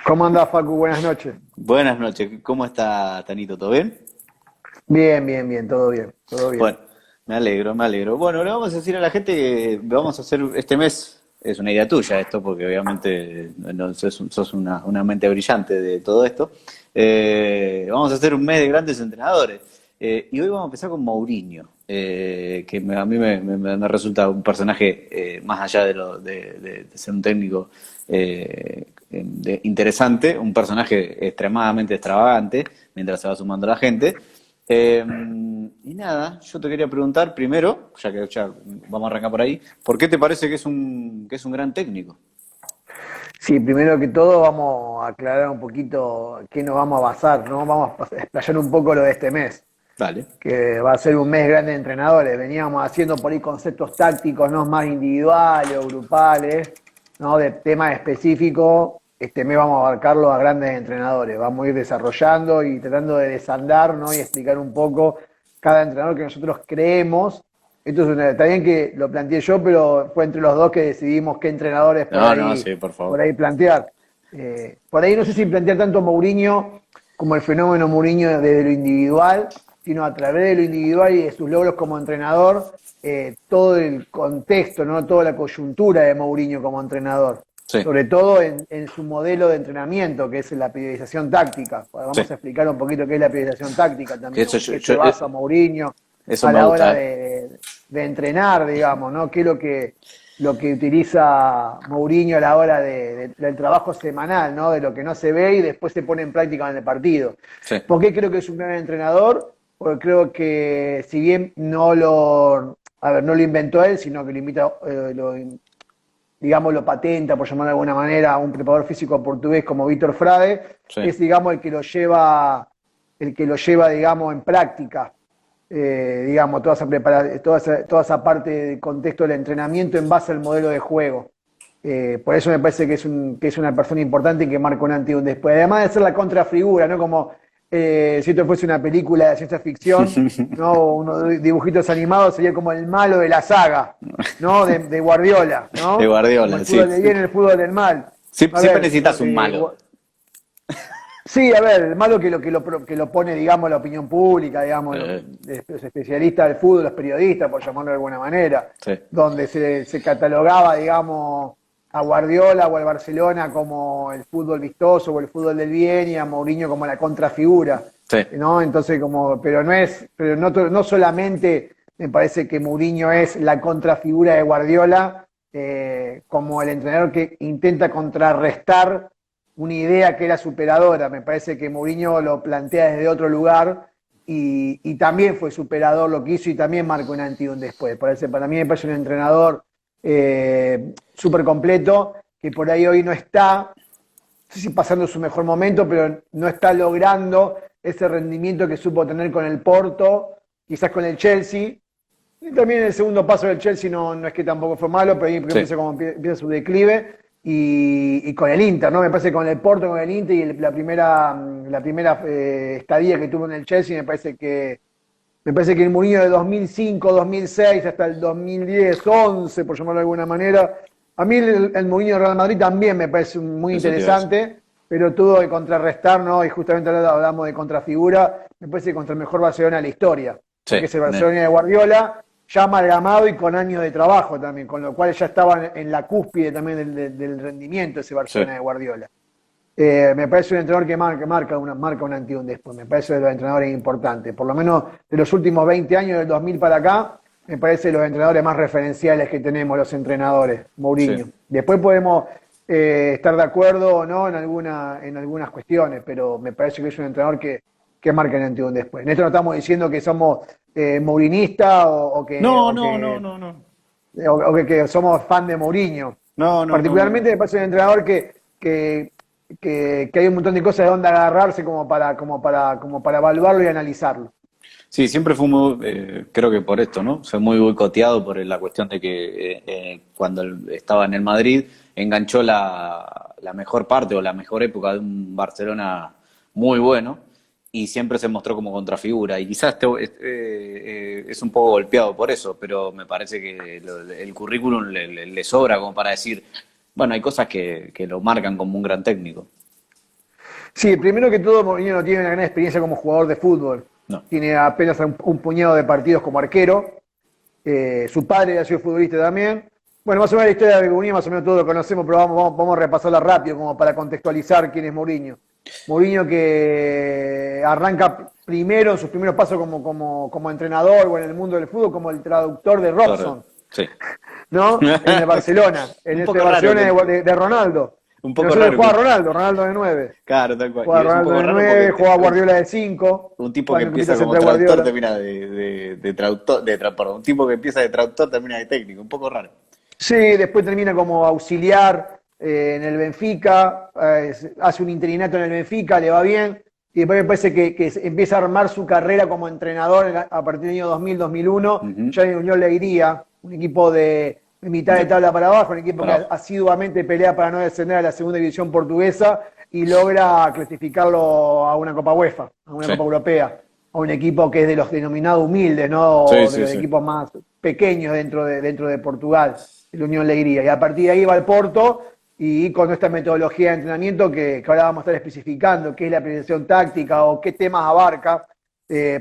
¿Cómo andás, Facu? Buenas noches. Buenas noches, ¿cómo está Tanito? ¿Todo bien? Bien, bien, bien, todo bien, todo bien. Bueno, me alegro, me alegro. Bueno, le vamos a decir a la gente que vamos a hacer este mes, es una idea tuya esto, porque obviamente no, sos una mente brillante de todo esto. Vamos a hacer un mes de grandes entrenadores. Y hoy vamos a empezar con Mourinho, que a mí me resulta un personaje, más allá de ser un técnico interesante, un personaje extremadamente extravagante, mientras se va sumando la gente. Y nada, yo te quería preguntar primero, ya que ya vamos a arrancar por ahí, ¿por qué te parece que es un gran técnico? Sí, primero que todo vamos a aclarar un poquito qué nos vamos a basar, ¿no? Vamos a explayar un poco lo de este mes, Dale. que va a ser un mes grande de entrenadores. Veníamos haciendo por ahí conceptos tácticos, no más individuales o grupales, ¿no? De temas específicos. Este mes vamos a abarcarlo a grandes entrenadores. Vamos a ir desarrollando y tratando de desandar, ¿no? Y explicar un poco cada entrenador que nosotros creemos. Está bien que lo planteé yo, pero fue entre los dos que decidimos qué entrenadores No, no, sí, por por favor. ahí plantear. Por ahí no sé si plantear tanto Mourinho como el fenómeno Mourinho desde lo individual, sino a través de lo individual y de sus logros como entrenador, todo el contexto, ¿no? Toda la coyuntura de Mourinho como entrenador. Sí, Sobre todo en su modelo de entrenamiento, que es la periodización táctica. sí. Vamos a explicar un poquito qué es la periodización táctica Que también, eso, o en qué se basa Mourinho eso a me la hora gusta, ¿eh? de entrenar, digamos, ¿no? ¿Qué es lo que utiliza Mourinho a la hora del trabajo semanal, ¿no? De lo que no se ve y después se pone en práctica en el partido. Sí, ¿Por qué creo que es un gran entrenador? Porque creo que si bien no lo inventó él, sino que lo invita, digamos, lo patenta, por llamarlo de alguna manera, a un preparador físico portugués como Víctor Frade, sí, es, digamos, el que lo lleva, digamos, en práctica, digamos, toda esa parte del contexto del entrenamiento en base al modelo de juego. Por eso me parece que es una persona importante y que marca un antes y un después. Además de ser la contrafigura, ¿no? Como si esto fuese una película de ciencia ficción, ¿no? Unos dibujitos animados sería como el malo de la saga, ¿no? De Guardiola, de ¿no? Como Guardiola, el sí. fútbol del bien y el fútbol del mal. A Siempre ver, necesitas un malo. sí, a ver, el malo que lo pone, digamos, la opinión pública, digamos, Eh, los especialistas del fútbol, los periodistas, por llamarlo de alguna manera, sí, donde se catalogaba, digamos, a Guardiola o al Barcelona como el fútbol vistoso o el fútbol del bien y a Mourinho como la contrafigura, sí, ¿no? Entonces, no solamente me parece que Mourinho es la contrafigura de Guardiola, como el entrenador que intenta contrarrestar una idea que era superadora. Me parece que Mourinho lo plantea desde otro lugar y también fue superador lo que hizo y también marcó un antes y un después. Para mí me parece un entrenador súper completo que por ahí hoy no está, no sé si pasando su mejor momento, pero no está logrando ese rendimiento que supo tener con el Porto, quizás con el Chelsea. Y también el segundo paso del Chelsea no es que tampoco fue malo, pero ahí sí, empieza su declive. Y con el Inter, ¿no? Me parece que con el Porto, con el Inter y la primera estadía que tuvo en el Chelsea, me parece que el Mourinho de 2005, 2006 hasta el 2010, 11, por llamarlo de alguna manera, a mí el Mourinho de Real Madrid también me parece muy eso te iba a decir. interesante, pero tuvo que contrarrestar, ¿no? Y justamente ahora hablamos de contrafigura, me parece que contra el mejor Barcelona de la historia, Sí, que es el Barcelona de Guardiola, ya amalgamado y con años de trabajo también, con lo cual ya estaba en la cúspide también del rendimiento ese sí, Barcelona de Guardiola. Me parece un entrenador que marca un antes y un después. Me parece de los entrenadores importantes. Por lo menos de los últimos 20 años, del 2000 para acá, me parece de los entrenadores más referenciales que tenemos, los entrenadores, sí. Mourinho. Después podemos estar de acuerdo o no en algunas cuestiones, pero me parece que es un entrenador que marca el antes y un después. En esto no estamos diciendo que somos mourinistas No, no, no, no, no. que somos fan de Mourinho. No, no, no, no. Particularmente me parece un entrenador que, que hay un montón de cosas de donde agarrarse como para evaluarlo y analizarlo. Sí, siempre fue muy, creo que por esto, ¿no? Fue muy boicoteado por la cuestión de que cuando él estaba en el Madrid enganchó la mejor parte o la mejor época de un Barcelona muy bueno y siempre se mostró como contrafigura. Y quizás es un poco golpeado por eso, pero me parece que el currículum le sobra como para decir, bueno, hay cosas que lo marcan como un gran técnico. Sí, primero que todo, Mourinho no tiene una gran experiencia como jugador de fútbol. No. Tiene apenas un puñado de partidos como arquero. Su padre ha sido futbolista también. Bueno, más o menos la historia de Mourinho, más o menos todos lo conocemos, pero vamos a repasarla rápido como para contextualizar quién es Mourinho. Mourinho que arranca primero, en sus primeros pasos como entrenador o en el mundo del fútbol, como el traductor de Robson, Sí. ¿no? En el Barcelona, en este Barcelona de Ronaldo. Un poco Nosotros raro. juega Ronaldo de 9. Claro, tal cual. Juega Y es un Ronaldo poco de raro 9, porque juega Guardiola de 5. un tipo que empieza como traductor termina de traductor, perdón, un tipo que empieza de traductor termina de técnico, un poco raro. Sí, después termina como auxiliar en el Benfica, hace un interinato en el Benfica, le va bien, y después me parece que empieza a armar su carrera como entrenador a partir del año 2000-2001, ya en Unión Leiria, un equipo de mitad de tabla para abajo, un equipo que asiduamente pelea para no descender a la segunda división portuguesa y logra clasificarlo a una Copa UEFA, a una Copa Europea, a un equipo que es de los denominados humildes, ¿no? De los equipos más pequeños dentro de Portugal, el Unión Leiria. Y a partir de ahí va al Porto y con esta metodología de entrenamiento que ahora vamos a estar especificando, qué es la planificación táctica o qué temas abarca,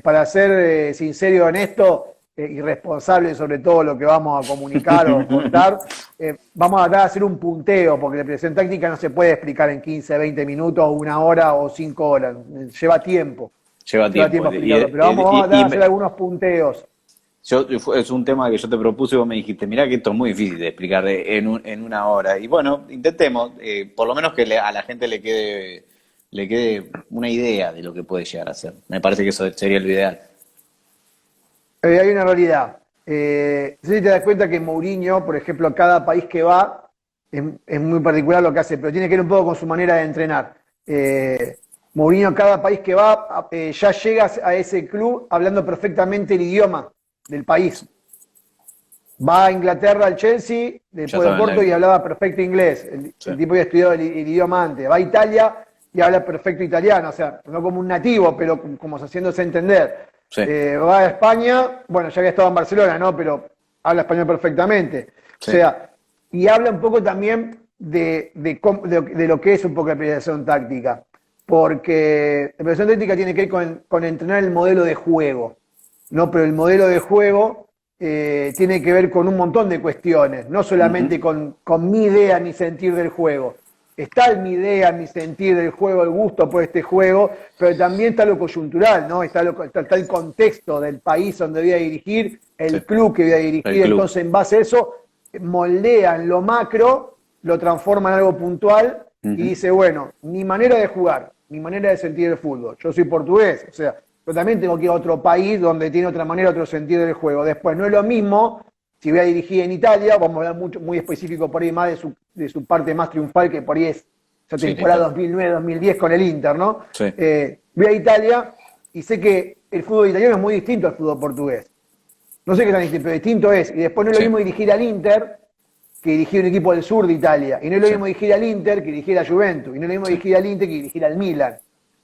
para ser sincero y honesto, y responsable sobre todo lo que vamos a comunicar o contar, vamos a tratar de hacer un punteo, porque la planificación táctica no se puede explicar en 15, 20 minutos, 1 hora o 5 horas, lleva tiempo. Lleva tiempo explicarlo, pero vamos a tratar de hacer algunos punteos. Es un tema que yo te propuse y vos me dijiste, mirá que esto es muy difícil de explicar en 1 hora. Y bueno, intentemos, por lo menos que a la gente le quede una idea de lo que puede llegar a ser. Me parece que eso sería lo ideal. Hay una realidad. Si te das cuenta que Mourinho, por ejemplo, cada país que va, es muy particular lo que hace, pero tiene que ver un poco con su manera de entrenar. Mourinho, cada país que va, ya llega a ese club hablando perfectamente el idioma del país. Va a Inglaterra, al Chelsea, después de Porto, y hablaba perfecto inglés. El tipo había estudiado el idioma antes. Va a Italia y habla perfecto italiano, o sea, no como un nativo, pero como haciéndose entender. Va a España, bueno, ya había estado en Barcelona, ¿no? Pero habla español perfectamente. O sea, y habla un poco también de lo que es un poco la planificación táctica. Porque la planificación táctica tiene que ver con entrenar el modelo de juego, ¿no? Pero el modelo de juego tiene que ver con un montón de cuestiones, no solamente con mi idea, mi sentir del juego. Está mi idea, mi sentir del juego, el gusto por este juego, pero también está lo coyuntural, ¿no? Está el contexto del país donde voy a dirigir, el club que voy a dirigir. Entonces, en base a eso, moldean lo macro, lo transforman en algo puntual y dice, bueno, mi manera de jugar, mi manera de sentir el fútbol. Yo soy portugués, o sea, pero también tengo que ir a otro país donde tiene otra manera, otro sentido del juego. Después, no es lo mismo si voy a dirigir en Italia, vamos a hablar muy específico por ahí más de su parte más triunfal, que por ahí es esa temporada 2009-2010 con el Inter, ¿no? Voy a Italia y sé que el fútbol italiano es muy distinto al fútbol portugués. No sé qué tan distinto, pero distinto es. Y después no es lo mismo dirigir al Inter que dirigir un equipo del sur de Italia. Y no es lo mismo dirigir al Inter que dirigir a Juventus. Y no es lo mismo dirigir al Inter que dirigir al Milan,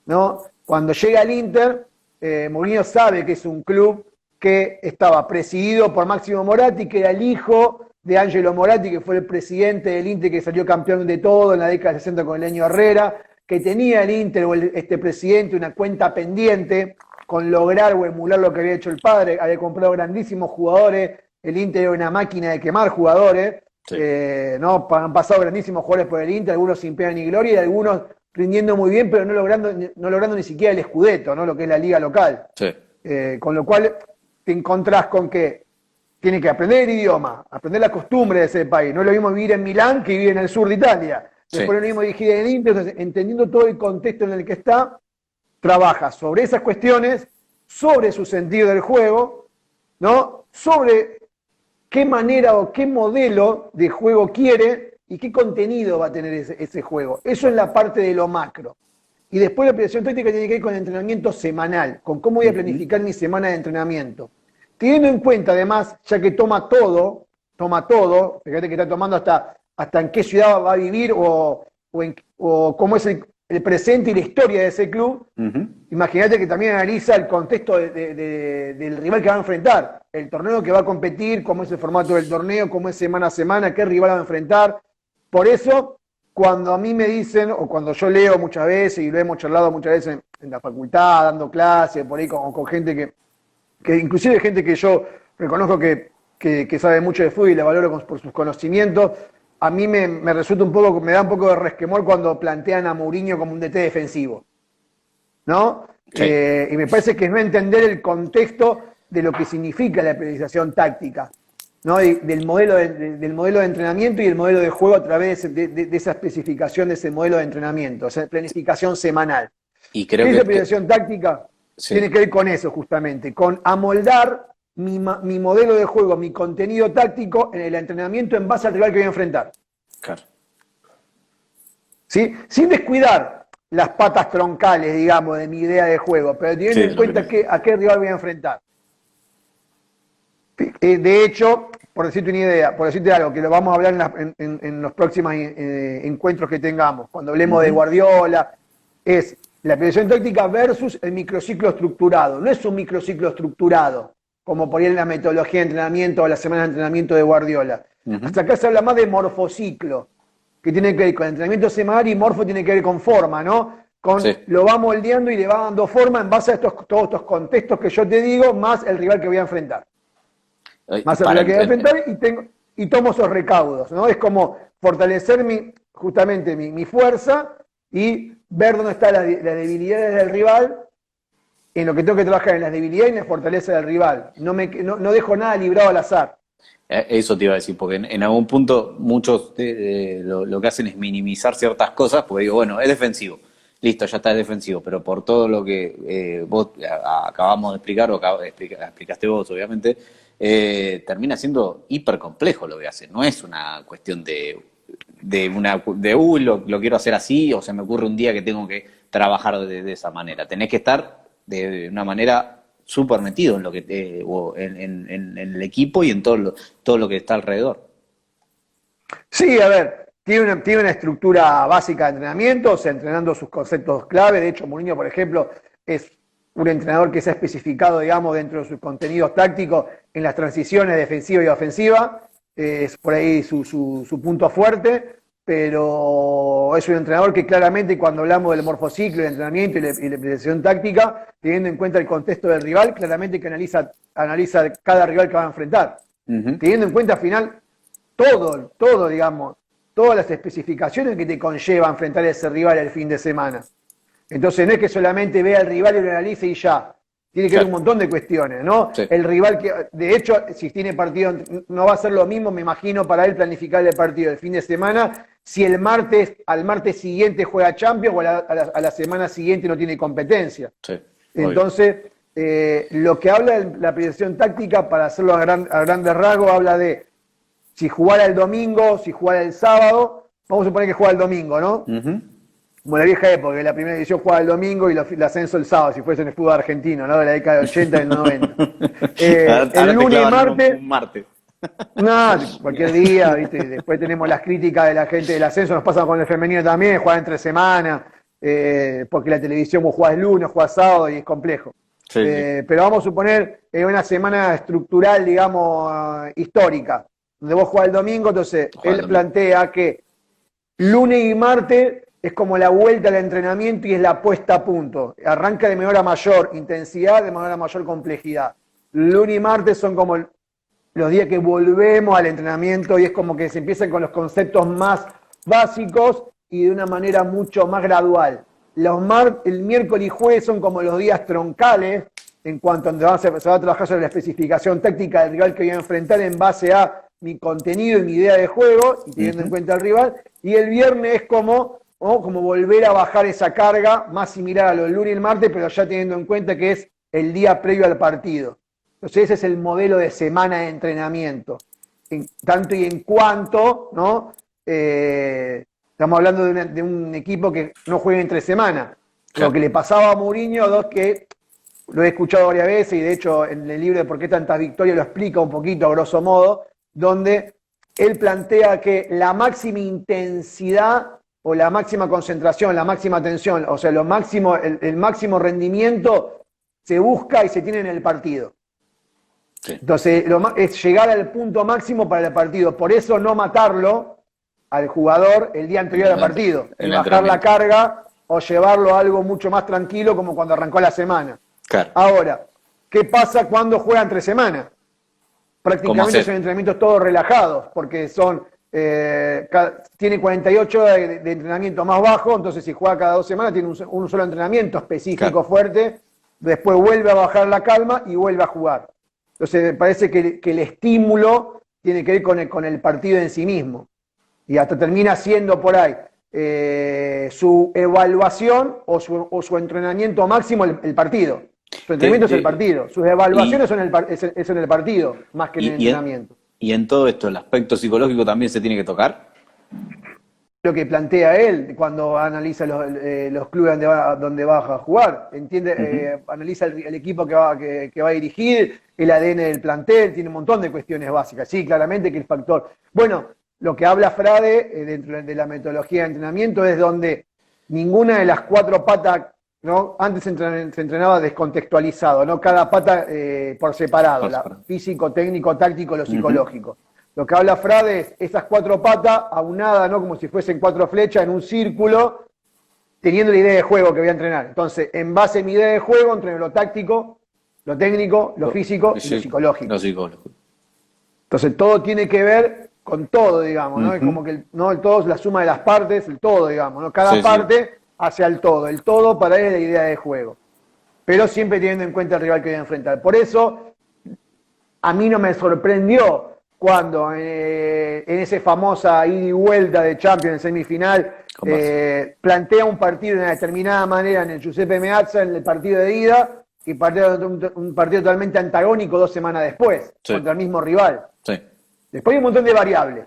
¿no? Cuando llega al Inter, Mourinho sabe que es un club que estaba presidido por Máximo Moratti, que era el hijo de Angelo Moratti, que fue el presidente del Inter, que salió campeón de todo en la década de 60 con el Leño Herrera, que tenía el Inter o este presidente una cuenta pendiente con lograr o emular lo que había hecho el padre. Había comprado grandísimos jugadores, el Inter era una máquina de quemar jugadores, ¿no? Han pasado grandísimos jugadores por el Inter, algunos sin pena ni gloria y algunos rindiendo muy bien, pero no logrando ni siquiera el Scudetto, ¿no? Lo que es la liga local. Con lo cual te encontrás con que tiene que aprender el idioma, aprender la costumbre de ese país. No es lo mismo vivir en Milán que vivir en el sur de Italia. Después es lo mismo dirigir en el Inter. Entonces, entendiendo todo el contexto en el que está, trabaja sobre esas cuestiones, sobre su sentido del juego, ¿no? Sobre qué manera o qué modelo de juego quiere y qué contenido va a tener ese juego. Eso es la parte de lo macro. Y después la planificación táctica tiene que ver con el entrenamiento semanal, con cómo voy a planificar mi semana de entrenamiento. Teniendo en cuenta, además, ya que toma todo, fíjate que está tomando hasta en qué ciudad va a vivir o cómo es el presente y la historia de ese club. Imagínate que también analiza el contexto del rival que va a enfrentar, el torneo que va a competir, cómo es el formato del torneo, cómo es semana a semana, qué rival va a enfrentar. Por eso cuando a mí me dicen, o cuando yo leo muchas veces, y lo hemos charlado muchas veces en la facultad, dando clases, por ahí con gente que inclusive gente que yo reconozco que sabe mucho de fútbol y la valoro por sus conocimientos, a mí me resulta un poco, me da un poco de resquemor cuando plantean a Mourinho como un DT defensivo, ¿no? Sí. Y me parece que es no entender el contexto de lo que significa la periodización táctica, ¿no? Del modelo de entrenamiento y el modelo de juego a través de esa especificación de ese modelo de entrenamiento, o sea, planificación semanal. Y creo Esa que periodización táctica sí, tiene que ver con eso justamente, con amoldar mi modelo de juego, mi contenido táctico en el entrenamiento en base al rival que voy a enfrentar. claro. ¿Sí? Sin descuidar las patas troncales, digamos, de mi idea de juego, pero teniendo Sí, en cuenta a qué rival voy a enfrentar. De hecho, por decirte una idea, por decirte algo, que lo vamos a hablar en los próximos encuentros que tengamos, cuando hablemos de Guardiola, es la periodización táctica versus el microciclo estructurado. No es un microciclo estructurado, como por ahí en la metodología de entrenamiento o la semana de entrenamiento de Guardiola. Hasta acá se habla más de morfociclo, que tiene que ver con entrenamiento semanal, y morfo tiene que ver con forma, ¿no? Sí. Lo va moldeando y le va dando forma en base a todos estos contextos que yo te digo, más el rival que voy a enfrentar. Más el rival que voy a enfrentar y tomo esos recaudos, ¿no? Es como fortalecer justamente mi fuerza y ver dónde están las debilidades del rival, en lo que tengo que trabajar en las debilidades y en la fortaleza del rival. No dejo nada librado al azar. Eso te iba a decir, porque en algún punto muchos lo que hacen es minimizar ciertas cosas, porque digo, bueno, es defensivo, listo, ya está, es defensivo, pero por todo lo que vos acabamos de explicar, o explicaste vos, obviamente, termina siendo hiper complejo lo que hacen. No es una cuestión uy, lo quiero hacer así, o se me ocurre un día que tengo que trabajar de esa manera. Tenés que estar de una manera súper metido en lo que en el equipo y en todo lo que está alrededor. Sí, a ver, tiene una estructura básica de entrenamiento, o sea, entrenando sus conceptos clave. De hecho, Mourinho, por ejemplo, es un entrenador que se ha especificado, digamos, dentro de sus contenidos tácticos en las transiciones defensiva y ofensiva. Es por ahí su punto fuerte, pero es un entrenador que claramente, cuando hablamos del morfociclo, del entrenamiento y la precisión táctica, teniendo en cuenta el contexto del rival, claramente que analiza cada rival que va a enfrentar. Teniendo en cuenta al final todo, digamos, todas las especificaciones que te conlleva enfrentar a ese rival el fin de semana. Entonces no es que solamente vea al rival y lo analice y ya. Tiene que haber un montón de cuestiones, ¿no? Sí. El rival de hecho, si tiene partido, no va a ser lo mismo, me imagino, para él planificar el partido del fin de semana, si al martes siguiente juega Champions o a la semana siguiente no tiene competencia. Sí, entonces, lo que habla de la periodización táctica, para hacerlo a grandes rasgos, habla de si jugara el domingo, si jugara el sábado. Vamos a suponer que juega el domingo, ¿no? Como la vieja época, que la primera edición jugaba el domingo y el ascenso el sábado, si fuese en el fútbol argentino, ¿no? De la década del 80 y del 90. El lunes y martes. No, cualquier día, ¿viste? Después tenemos las críticas de la gente del ascenso, nos pasan con el femenino también, juegan entre semana, porque la televisión vos jugás el lunes, jugás sábado y es complejo. Sí. Pero vamos a suponer una semana estructural, digamos, histórica, donde vos jugás el domingo. Entonces él plantea que lunes y martes es como la vuelta al entrenamiento y es la puesta a punto. Arranca de menor a mayor intensidad, de menor a mayor complejidad. Lunes y martes son como los días que volvemos al entrenamiento y es como que se empiezan con los conceptos más básicos y de una manera mucho más gradual. El miércoles y jueves son como los días troncales, en cuanto a donde se va a trabajar sobre la especificación táctica del rival que voy a enfrentar en base a mi contenido y mi idea de juego, y teniendo en cuenta al rival. Y el viernes es como volver a bajar esa carga, más similar a lo del lunes y el martes, pero ya teniendo en cuenta que es el día previo al partido. Entonces ese es el modelo de semana de entrenamiento. Tanto y en cuanto, ¿no? Estamos hablando de un equipo que no juega entre semana. Lo que le pasaba a Mourinho, que lo he escuchado varias veces, y de hecho en el libro de Por qué tantas victorias lo explica un poquito a grosso modo, donde él plantea que la máxima intensidad o la máxima concentración, la máxima atención, o sea, el máximo rendimiento se busca y se tiene en el partido. Sí. Entonces, es llegar al punto máximo para el partido. Por eso no matarlo, al jugador el día anterior al partido, y bajar la carga o llevarlo a algo mucho más tranquilo como cuando arrancó la semana. Claro. Ahora, ¿qué pasa cuando juega entre semana? Prácticamente son entrenamientos todos relajados, porque tiene 48 horas de entrenamiento más bajo, entonces si juega cada 2 semanas tiene un solo entrenamiento específico, fuerte, después vuelve a bajar la calma y vuelve a jugar. Entonces me parece que el estímulo tiene que ver con el partido en sí mismo, y hasta termina siendo por ahí su evaluación o su entrenamiento máximo el partido. Su entrenamiento es el partido, sus evaluaciones son en el partido, más que en el entrenamiento. Y en todo esto, ¿el aspecto psicológico también se tiene que tocar? Lo que plantea él cuando analiza los clubes donde va a jugar, entiende, analiza el equipo que va a dirigir, el ADN del plantel, tiene un montón de cuestiones básicas. Sí, claramente que el factor... Bueno, lo que habla Frade dentro de la metodología de entrenamiento es donde ninguna de las 4 patas, ¿no? Antes se entrenaba descontextualizado, ¿no? Cada pata por separado, físico, técnico, táctico, lo psicológico. Lo que habla Frade es esas 4 patas aunadas, ¿no? Como si fuesen 4 flechas en un círculo, teniendo la idea de juego que voy a entrenar. Entonces, en base a mi idea de juego, entreno lo táctico, lo técnico, lo físico y lo psicológico. Entonces, todo tiene que ver con todo, digamos, ¿no? Es como que el todo es la suma de las partes, el todo, digamos, ¿no? Cada parte hacia el todo para él es la idea de juego. Pero siempre teniendo en cuenta el rival que voy a enfrentar. Por eso, a mí no me sorprendió cuando en esa famosa ida y vuelta de Champions en semifinal plantea un partido de una determinada manera en el Giuseppe Meazza en el partido de ida y un partido totalmente antagónico 2 semanas después contra el mismo rival. Después hay un montón de variables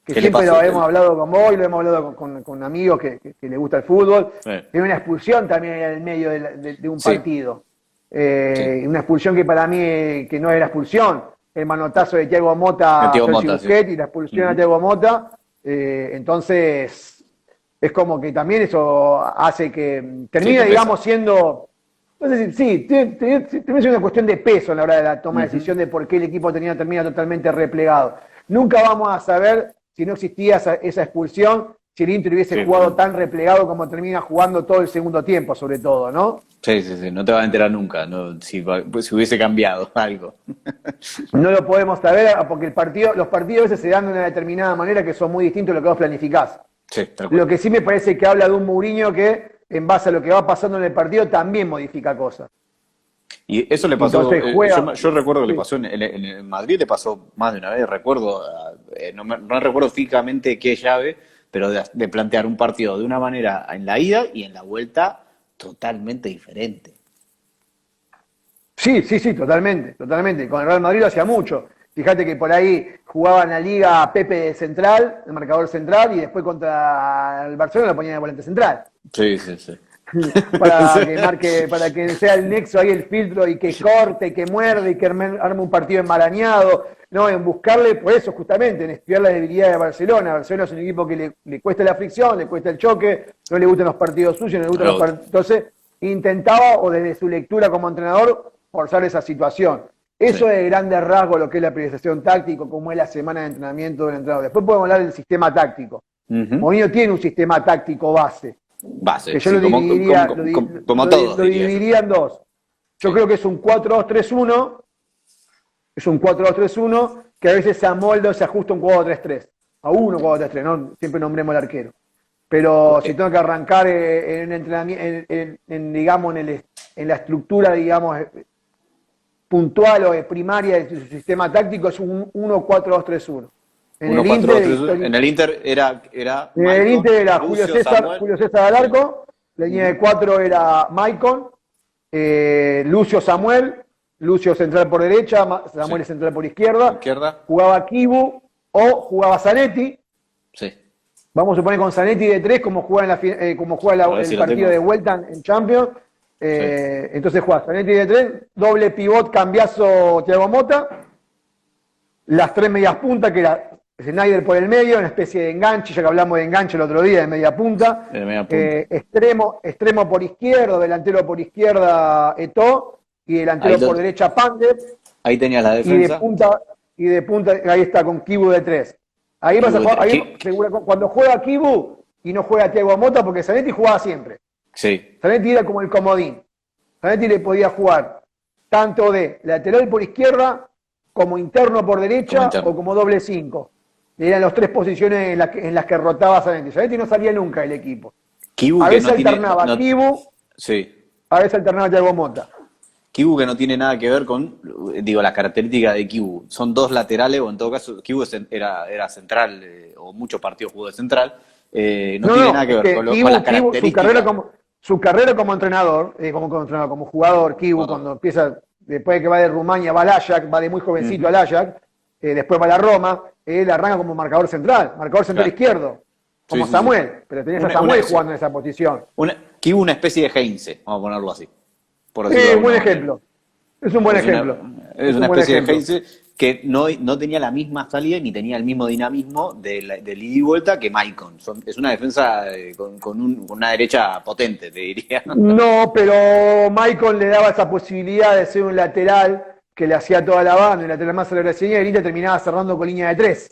que siempre lo hemos hablado con vos y lo hemos hablado con amigos que les gusta el fútbol. Hay una expulsión también en el medio de un partido. Una expulsión que para mí que no era expulsión. El manotazo de Thiago Motta a Busquets y la expulsión a Thiago Motta. Entonces, es como que también eso hace que termine, digamos, siendo... No sé si termina siendo una cuestión de peso a la hora de la toma de decisión de por qué el equipo termina totalmente replegado. Nunca vamos a saber, si no existía esa expulsión, si el Inter hubiese jugado tan replegado como termina jugando todo el segundo tiempo, sobre todo, ¿no? Sí, no te vas a enterar nunca, ¿no? Si hubiese cambiado algo. No lo podemos saber porque los partidos a veces se dan de una determinada manera que son muy distintos a lo que vos planificás. Lo que sí me parece que habla de un Mourinho que, en base a lo que va pasando en el partido, también modifica cosas. Y eso le pasó, yo recuerdo que le pasó en Madrid, le pasó más de una vez, recuerdo, no recuerdo físicamente qué llave, pero de plantear un partido de una manera en la ida y en la vuelta totalmente diferente. Sí, totalmente. Con el Real Madrid lo hacía mucho. Fíjate que por ahí jugaba en la Liga Pepe de central, el marcador central, y después contra el Barcelona lo ponían de volante central. Sí. Para que sea el nexo ahí, el filtro, y que corte, que muerde, y que arme un partido enmarañado, ¿no? En buscarle, por eso justamente, en estudiar la debilidad de Barcelona. Barcelona es un equipo que le cuesta la fricción, le cuesta el choque, no le gustan los partidos sucios, no le gustan los partidos. Entonces, intentaba, o desde su lectura como entrenador, forzar esa situación. Eso es de grandes rasgos lo que es la priorización táctica, como es la semana de entrenamiento del entrenador. Después podemos hablar del sistema táctico. Mourinho tiene un sistema táctico base. Que yo lo dividiría en 2. Yo creo que es un 4-2-3-1. Es un 4-2-3-1 que a veces se amolda o se ajusta a un 4-3-3. A 1-4-3-3, ¿no? Siempre nombremos al arquero. Pero si tengo que arrancar en un entrenamiento, digamos, en la estructura, digamos, puntual o primaria de su sistema táctico, es un 1-4-2-3-1. En el Inter era en el Inter era Julio César al arco, la línea de 4 era Maicon, Lucio central por derecha, Samuel central por izquierda, jugaba Kibu o jugaba Zanetti. Vamos a suponer con Zanetti de 3 como juega el partido de vuelta en Champions. Entonces juega Zanetti de 3, doble pivot, cambiazo Thiago Motta, las 3 medias puntas, que era Snyder por el medio, una especie de enganche, ya que hablamos de enganche el otro día, de media punta. Extremo por izquierda, delantero por izquierda Eto'o, y delantero por derecha Pandev. Ahí tenías la defensa. Y de punta, ahí está, con Kibu de 3. Ahí vas a Kibu, jugar, cuando juega Kibu y no juega Thiago Motta, porque Zanetti jugaba siempre. sí, Zanetti era como el comodín. Zanetti le podía jugar tanto de lateral por izquierda, como interno por como derecha interno. o como doble 5. Eran las tres posiciones en las que rotaba Zanetti. Zanetti no salía nunca del equipo. Kibu A que veces no tiene, alternaba Kibu, sí. a veces alternaba Thiago Motta. Kibu que no tiene nada que ver con, digo, las características de Kibu. Son dos laterales, o en todo caso, Kibu era central, o muchos partidos jugó de central. No tiene nada que Es ver que con las Kibu, características. su carrera como entrenador, como jugador, Kibu, Jugador. cuando empieza, después de que va de Rumania, va al Ajax, va de muy jovencito Ujú. al Ajax, después va a la Roma, él arranca como marcador central Claro. izquierdo, Sí, como sí, sí. Samuel, pero tenías a Samuel jugando en esa posición. Kibu una especie de Heinze, vamos a ponerlo así, por decirlo de Un buen alguna manera. ejemplo, es un buen Es una, ejemplo, es es una un buen especie de ejemplo. Heinze que no tenía la misma salida ni tenía el mismo dinamismo del ida y vuelta que Maicon. Es una defensa con una derecha potente, te diría. No, pero Michael le daba esa posibilidad de ser un lateral que le hacía toda la banda, el lateral más agresivo, y el Inter terminaba cerrando con línea de 3.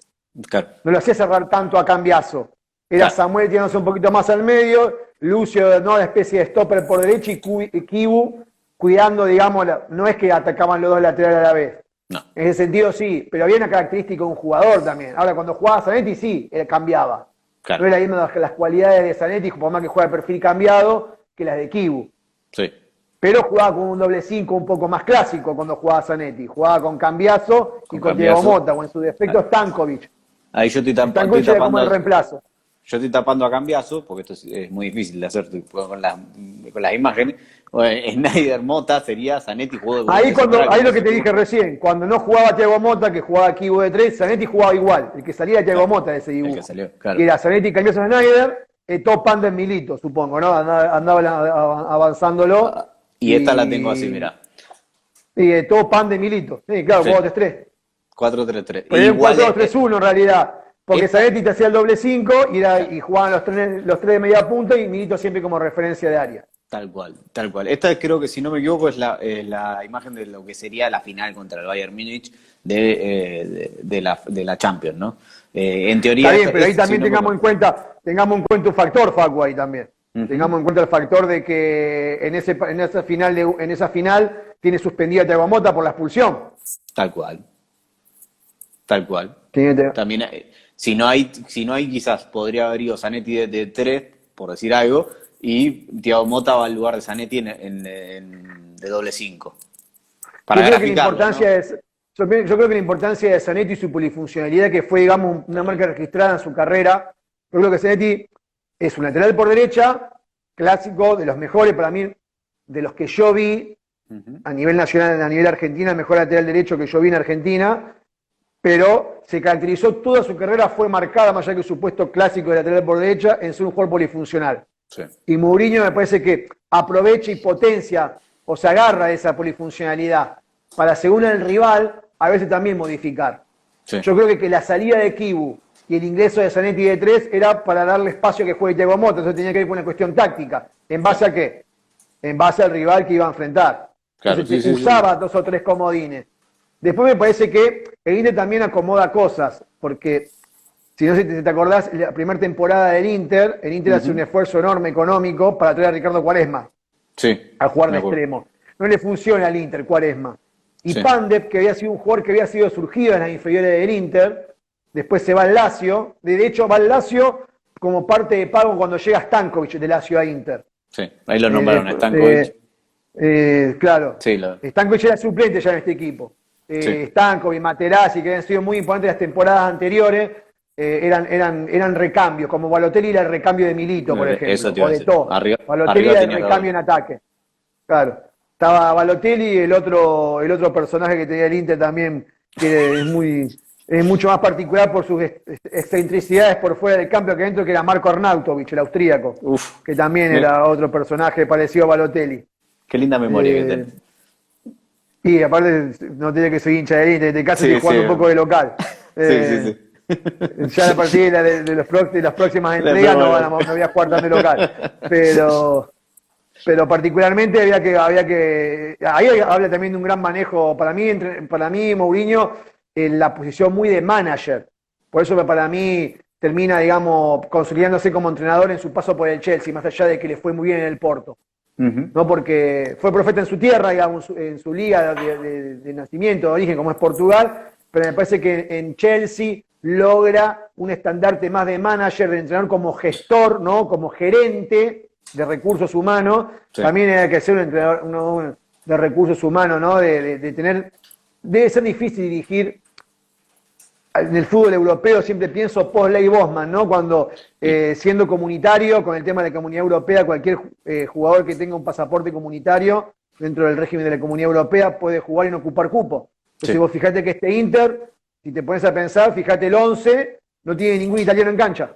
Claro, No lo hacía cerrar tanto a Cambiaso. Era claro, Samuel tirándose un poquito más al medio, Lucio, ¿no? Una especie de stopper por derecha y Kibu cuidando, digamos, no es que atacaban los dos laterales a la vez. no, En ese sentido sí, pero había una característica de un jugador también. Ahora, cuando jugaba Zanetti sí, él cambiaba. claro, No era la misma las cualidades de Zanetti, por más que juega de perfil cambiado, que las de Kibu. sí, Pero jugaba con un doble 5 un poco más clásico cuando jugaba Zanetti. Jugaba con Cambiaso y con con Diego Cambiaso. Mota, o en su defecto Stankovic. Ahí Stankovic era como el reemplazo. yo estoy tapando a Cambiaso, porque esto es muy difícil de hacer con las imágenes. Snyder Mota sería Zanetti jugó de Ahí central, ahí como lo que dice te tú. dije recién, cuando no jugaba Thiago Mota, que jugaba Kibu de 3, Zanetti jugaba igual. El que salía Thiago Claro, Mota de ese el que dibujo. salió, claro. Y era Zanetti, Cambiaso, Snyder, Top Panda en Milito, supongo, ¿no? Andaba avanzándolo. Y esta la tengo así, mirá. Y todo pan de Milito. Sí, claro, Sí, jugaba 3-3. 4-3-3. Pero era un Igual 4-2-3-1 en realidad. Porque esta, Zanetti te hacía el doble 5 claro, y jugaban los tres de media punta y Milito siempre como referencia de área. tal cual, tal cual. Esta creo que, si no me equivoco, es la imagen de lo que sería la final contra el Bayern Múnich de la Champions, ¿no? En teoría, Está bien, pero ahí si también no me equivoco. tengamos en cuenta un factor, Facu, ahí también. Ujú. Tengamos en cuenta el factor de que en esa final tiene suspendida a Thiago Motta por la expulsión. Tal cual, tal cual. Tiene- También, si no hay, quizás podría haber ido Zanetti de 3, por decir algo, y Thiago Motta va al lugar de Zanetti de doble 5. Para Yo creo que la graficarlo, importancia ¿no? es, yo creo que la importancia de Zanetti y su polifuncionalidad, que fue, digamos, una marca registrada en su carrera. Yo creo que Zanetti es un lateral por derecha, clásico, de los mejores para mí, de los que yo vi Ujú. a nivel nacional, a nivel argentina, el mejor lateral derecho que yo vi en Argentina, pero se caracterizó toda su carrera, fue marcada, más allá que su puesto clásico de lateral por derecha, en ser un jugador polifuncional. Sí, Y Mourinho me parece que aprovecha y potencia o se agarra de esa polifuncionalidad para, según el rival, a veces también modificar. sí, Yo creo que la salida de Kibu y el ingreso de Zanetti de 3 era para darle espacio a que juegue Thiago Motta, entonces tenía que ver con una cuestión táctica. ¿En base a qué? En base al rival que iba a enfrentar. claro, Entonces sí, sí, sí. usaba 2 o 3 comodines. Después me parece que el Inter también acomoda cosas, porque si no sé si te acordás, la primera temporada del Inter, el Inter hace un Ujú. esfuerzo enorme económico para traer a Ricardo Quaresma Sí, a jugar me de acuerdo. extremo. No le funciona al Inter Quaresma. Y Sí, Pandev, que había sido un jugador que había sido surgido en las inferiores del Inter, después se va al Lazio. De hecho, va al Lazio como parte de pago cuando llega Stankovic de Lazio a Inter. sí. Ahí lo nombraron a Eh, Stankovic. claro, Sí, Stankovic era suplente ya en este equipo. sí. Stankovic, Materazzi, que habían sido muy importantes las temporadas anteriores, eran recambios, como Balotelli era el recambio de Milito, por Eso ejemplo, te iba o a de decir. To. Arriba, Balotelli arriba era el tenía recambio en ataque. Claro. Estaba Balotelli y el otro personaje que tenía el Inter también, que es mucho más particular por sus excentricidades por fuera del campo que adentro, que era Marco Arnautovic, el austríaco, Uf, que también me- era otro personaje parecido a Balotelli. qué linda memoria que Eh, tenés. y aparte no tenía que ser hincha del Inter, en este caso Sí, estoy jugando sí. un poco de local. Sí, sí, sí. Ya a partir de las próximas La entregas próxima- no voy a jugar tan de local. Pero particularmente ahí habla también de un gran manejo, para mí Mourinho, en la posición muy de manager. Por eso para mí termina, digamos, consolidándose como entrenador en su paso por el Chelsea, más allá de que le fue muy bien en el Porto. ¿No? Porque fue profeta en su tierra, digamos, en su liga de nacimiento, de origen, como es Portugal, pero me parece que en Chelsea logra un estandarte más de manager, de entrenador como gestor, ¿no? Como gerente de recursos humanos. Sí. También hay que ser un entrenador de recursos humanos, ¿no? De tener. Debe ser difícil dirigir. En el fútbol europeo siempre pienso post-ley Bosman, ¿no? Cuando siendo comunitario, con el tema de la Comunidad Europea, cualquier jugador que tenga un pasaporte comunitario dentro del régimen de la Comunidad Europea puede jugar y no ocupar cupo. Entonces sí. Vos fijate que este Inter, si te pones a pensar, fíjate el 11, no tiene ningún italiano en cancha.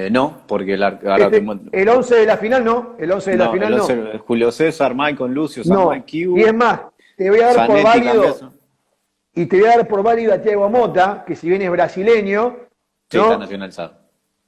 No, porque el 11 de la final no, el 11 de la final no. Julio César, Maicon, Lucio, Samuel Kiu. Y es más, te voy a dar por válido. Y te voy a dar por válido a Thiago Motta, que si bien es brasileño, sí, ¿no? Está nacionalizado.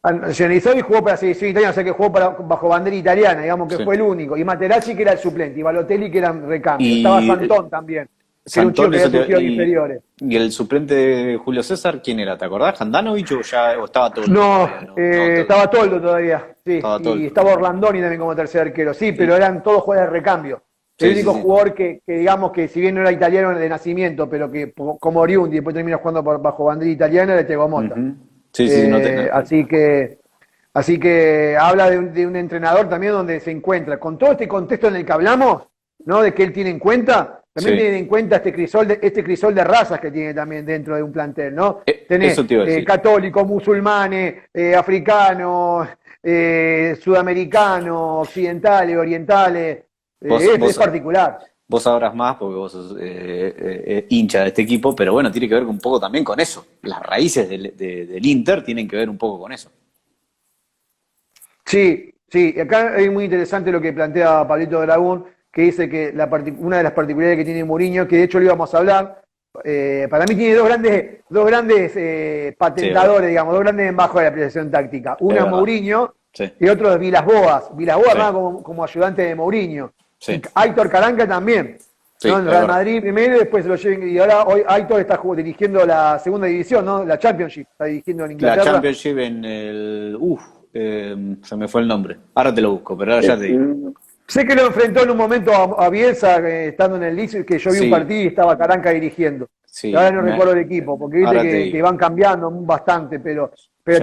Nacionalizado y jugó para la selección italiana, o sea que jugó bajo bandera italiana, digamos que sí. Fue el único. Y Materazzi, que era el suplente, y Balotelli, que era recambio. Estaba Santón también, que era un chico que había surgido inferiores. ¿Y el suplente de Julio César quién era? ¿Te acordás? ¿Handanovic o estaba Toldo? No, estaba Toldo todavía. Sí, y estaba Orlandoni también como tercer arquero. Sí, pero eran todos jugadores de recambio. El único jugador que digamos que si bien no era italiano de nacimiento, pero que como oriundi y después termina jugando bajo bandera italiana, era Thiago Motta. Así que habla de un entrenador también donde se encuentra, con todo este contexto en el que hablamos, ¿no? De que él tiene en cuenta, también tiene en cuenta este crisol de razas que tiene también dentro de un plantel, ¿no? Tenés católicos, musulmanes, africanos, sudamericanos, occidentales, orientales. Es particular. Vos sabrás más porque vos sos hincha de este equipo, pero bueno, tiene que ver un poco también con eso. Las raíces del Inter tienen que ver un poco con eso. Sí, acá es muy interesante lo que plantea Pablito Dragón, que dice que una de las particularidades que tiene Mourinho, que de hecho lo íbamos a hablar, para mí tiene dos grandes patentadores, digamos, dos grandes embajadores de la apreciación táctica. Uno es Mourinho y otro es Vilas Boas. Vilas Boas como ayudante de Mourinho. Sí. Aitor Caranca también, ¿no? En Real Madrid primero y después se lo lleven, y ahora hoy Aitor está dirigiendo la segunda división, ¿no? La Championship, está dirigiendo en Inglaterra. La Championship en el... se me fue el nombre, ahora te lo busco, pero ahora ya te digo. Sé que lo enfrentó en un momento a Bielsa, estando en el Leeds, que yo vi un partido y estaba Caranca dirigiendo. Sí, ahora no recuerdo el equipo, porque viste que van cambiando bastante, pero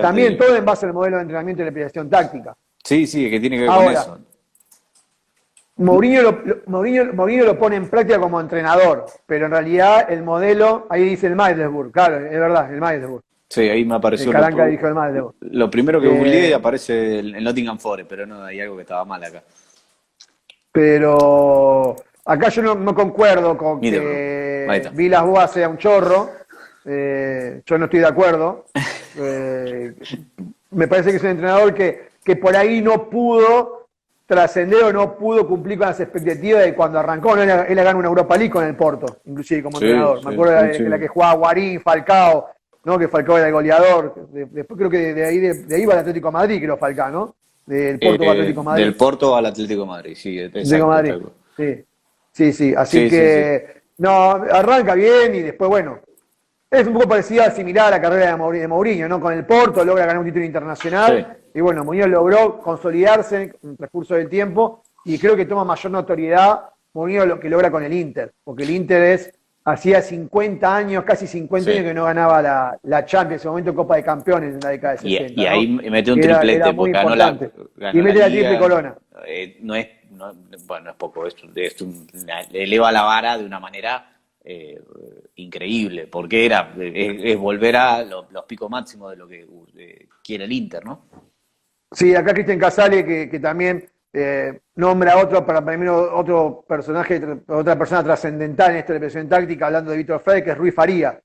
también todo en base al modelo de entrenamiento y la preparación táctica. Sí, que tiene que ver con eso. Mourinho lo pone en práctica como entrenador, pero en realidad el modelo, ahí dice el Middlesbrough, claro, es verdad, el Middlesbrough. Sí, ahí me apareció Caranca dijo el Middlesbrough. Lo primero que googleé aparece el Nottingham Forest, pero no, hay algo que estaba mal acá. Pero acá yo no concuerdo con que Vilas Boas sea un chorro, yo no estoy de acuerdo. Me parece que es un entrenador que por ahí no pudo trascender o no pudo cumplir con las expectativas de cuando arrancó. ¿No? Él ganó una Europa League con el Porto, inclusive como entrenador. Me acuerdo de la que jugaba Guarín, Falcao, ¿no? Que Falcao era el goleador. Después creo que de ahí va el Atlético de Madrid, creo Falcao, ¿no? Del Porto al Atlético de Madrid. Del Porto al Atlético de Madrid, sí. Atlético Madrid, sí. Así que, no, arranca bien y después, bueno, es un poco parecida, similar a la carrera de Mourinho, ¿no? Con el Porto logra ganar un título internacional. Y bueno, Mourinho logró consolidarse en el transcurso del tiempo y creo que toma mayor notoriedad Mourinho lo que logra con el Inter, porque el Inter hacía 50 años, casi 50 años que no ganaba la Champions, en ese momento Copa de Campeones en la década de 60. Y ahí metió un triplete, porque ganó la y mete la triple corona. No es poco, eleva la vara de una manera increíble, porque es volver a los picos máximos de lo que quiere el Inter, ¿no? Sí, acá Cristian Casale, que también nombra para mí otro personaje, otra persona trascendental en esta represión táctica, hablando de Víctor Frade, que es Rui Faría,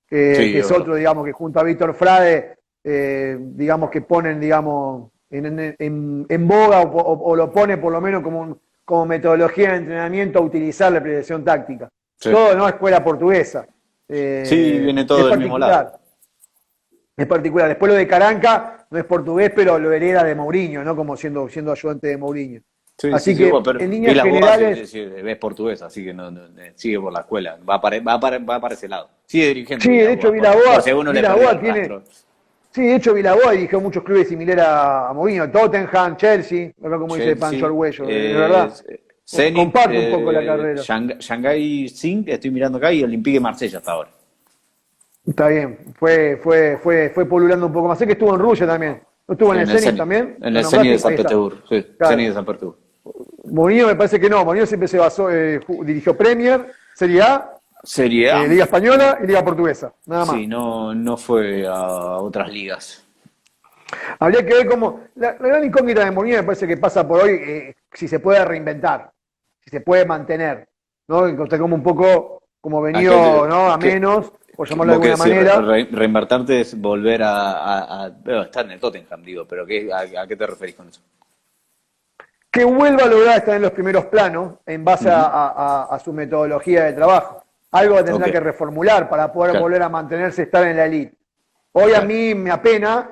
que es otro, digamos, que junto a Víctor Frade, digamos, que ponen, digamos, en boga o lo pone por lo menos como metodología de entrenamiento a utilizar la preparación táctica. Todo, ¿no? Escuela portuguesa. Viene todo del mismo lado. Es particular. Después lo de Caranca no es portugués, pero lo hereda de Mourinho, ¿no? Como siendo ayudante de Mourinho. Sí, sí, Así sí, que bueno, pero en vi líneas la boda, sí, generales, sí, sí, es portuguesa, así que sigue por la escuela, va para ese lado. Sigue dirigiendo sí, de hecho Vilaboa, por si alguno le perdió Vilaboa el tiene, rastro. sí, de hecho Vilaboa dirigió muchos clubes similares a Mourinho, Tottenham, Chelsea, acá como dice Pancho Chelsea, Arguello, es verdad, Zenit, comparte un poco la carrera. Shanghái Zinc, estoy mirando acá, y Olympique de Marsella hasta ahora. Está bien, fue polulando un poco más. Sé que estuvo en Rusia también. ¿No estuvo en el Zenit también? En ¿Lo el Zenit de nombraste? San Ahí está. Petersburgo, sí, Zenit Claro. de San Petersburgo. Mourinho me parece que no. Mourinho siempre se basó, dirigió Premier, Serie A, Serie A, Liga Española y Liga Portuguesa. Nada más. sí, no fue a otras ligas. Habría que ver cómo. La gran incógnita de Mourinho me parece que pasa por hoy, si se puede reinventar, si se puede mantener. ¿No? Encontrar como un poco, como ¿A qué, venido, ¿no? A qué- menos, por llamarlo de vos qué alguna decís? manera. Reinvertirte es volver bueno, estar en el Tottenham, digo, pero ¿a qué te referís con eso? Que vuelva a lograr estar en los primeros planos en base Ujú. a su metodología de trabajo. Algo Ok, tendrá que reformular para poder claro. volver a mantenerse, estar en la elite. Hoy a Claro. mí me apena,